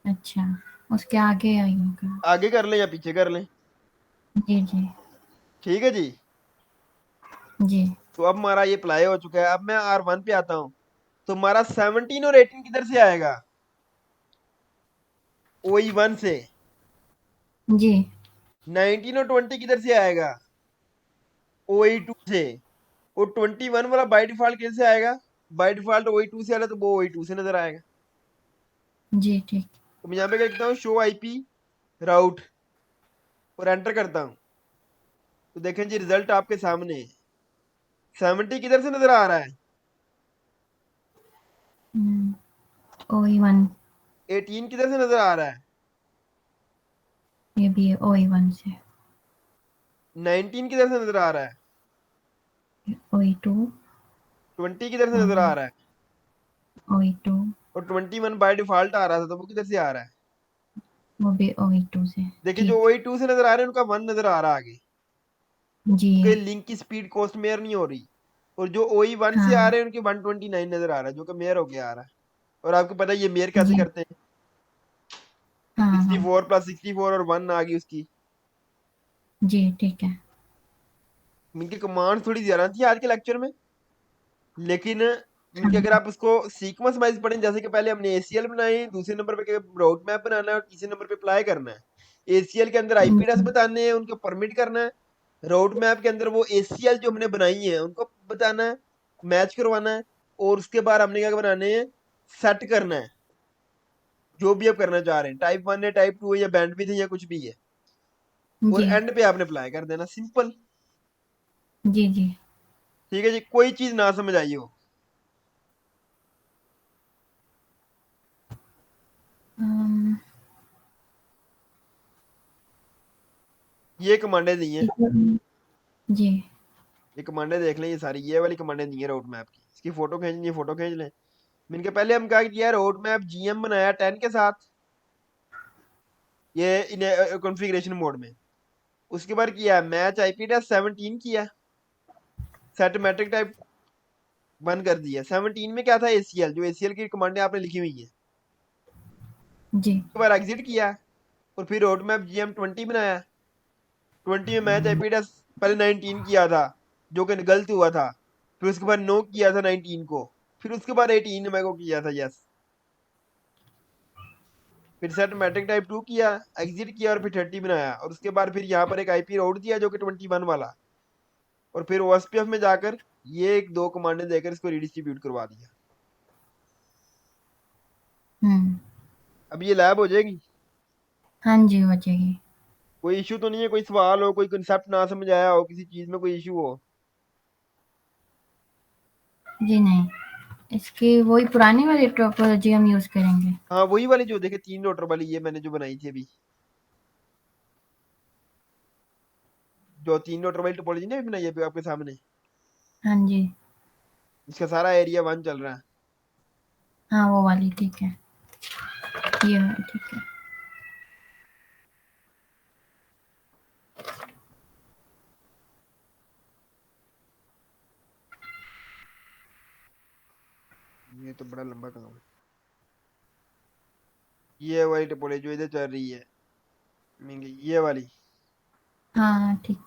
अच्छा, उसके आगे आई होगा। आगे कर लें या पीछे कर लें। जी जी। ठीक है जी। जी। तो अब हमारा ये अप्लाई हो चुका है। अब मैं R1 पे आता हूँ, तो हमारा 17 और 18 किधर से आएगा, OE1 से। जी। 19 और 20 किधर से आएगा, OE2 से। और 21 वाला बाय डिफॉल्ट किधर से आएगा, बाय डिफॉल्ट OE2 से आ रहा है तो वो OE2 से नजर आएगा। जी ठीक। तो मैं यहाँ पे क्या लिखता हूँ, शो आईपी राउट, और एंटर करता हूँ। तो देखें जी रिजल्ट आपके सामने है। 70 किधर से नजर आ रहा है? OE1 18 किधर से नजर आ रहा है? ये भी है OE1 से। 19 किधर से नजर आ रहा है? OE2 20 किधर से नजर आ रहा है? OE2 और 21 बाय डिफॉल्ट आ रहा था, तो वो किधर से आ रहा है? वो भी OE2 से। देखिए जो ठीक। OE2 से नजर आ रहे हैं उनका 1 नजर आ रहा है आगे, जी क्योंकि लिंक की स्पीड कॉस्ट मेयर नहीं हो रही। और जो OE1 से आ हाँ रहे हैं उनके 129 नजर आ रहा है, जो कि मेयर होके आ रहा है। और आपको पता है ये मेयर कैसे जी करते हैं? हाँ हाँ 64 प्लस 64 और 1 आ गई उसकी। जी ठीक है। इनकी कमांड थोड़ी ज्यादा थी आज के लेक्चर में, लेकिन इनके अगर हाँ आप उसको सीक्वेंस वाइज पढ़ें, जैसे कि पहले हमने ACL बनाई, दूसरे नंबर पे रोड मैप बनाना है, और तीसरे नंबर पे अप्लाई करना है। ACL के अंदर IP एड्रेस बताने हैं, उनको परमिट करना है। रोड मैप के अंदर वो ACL जो हमने बनाई है उनको बताना है, मैच करवाना है। और उसके बाद हमने क्या बनाने हैं, सेट करना है जो भी आप करना चाह रहे हैं, टाइप 1 है, टाइप 2 है, या बैंडविड्थ है, या कुछ भी है। और जी एंड पे आपने अप्लाई कर देना, सिंपल। जी जी। ठीक है जी, कोई चीज ना समझ आई हो? अम, ये कमांडें दी हैं, जी ये कमांडें देख लें, ये सारी ये वाली कमांडें दी हैं रोड मैप की। इसकी फोटो खींचनी है, फोटो खींच लें। मैंने कहा पहले हम क्या किया, रोड मैप GM बनाया 10 के साथ, ये इन कॉन्फ़िगरेशन मोड में। उसके बाद किया मैच IP एड्रेस 17 किया, सेट मैट्रिक टाइप बंद कर दिया। 17 में क्या था, ACL, जो ACL की कमांडें आपने लिखी हुई है। जी उसके बाद एग्जिट किया, और फिर रोड मैप GM 20 बनाया। 20 में मैच IP एड्रेस पहले 19 किया था, जो कि गलत हुआ था। फिर उसके बाद नो किया था 19 को, फिर उसके बाद 18 में को किया था यस। फिर सेट मैट्रिक टाइप 2 किया, एग्जिट किया, और फिर 30 बनाया। और उसके बाद फिर यहाँ पर एक IP रोड दिया जो कि 21 वाला। और फिर OSPF में जाकर ये एक दो कमांडें देकर इसको रिडिस्ट्रीब्यूट करवा दिया। हम्म। अब ये लैब हो जाएगी। हाँ जी हो जाएगी। कोई इशू तो नहीं है? कोई सवाल हो, कोई कंसेप्ट ना समझ आया हो, किसी चीज में कोई इशू हो? जी नहीं, इसकी वही पुरानी वाली टोपोलॉजी हम यूज करेंगे। हाँ वही वाली जो देखे 3 डॉटर वाली, ये मैंने जो बनाई थी अभी, जो 3 डॉटर वाली टोपोलॉजी ना अभी बनाई है अभी आपके सामने। हाँ जी। इसका सारा एरिया 1 चल रहा है। हाँ वो वाली ठीक है, ये वाली ठीक है। ये तो बड़ा लंबा काम है। ये वाली टोपोलॉजी जो इधर चल रही है, ये वाली। हाँ ठीक।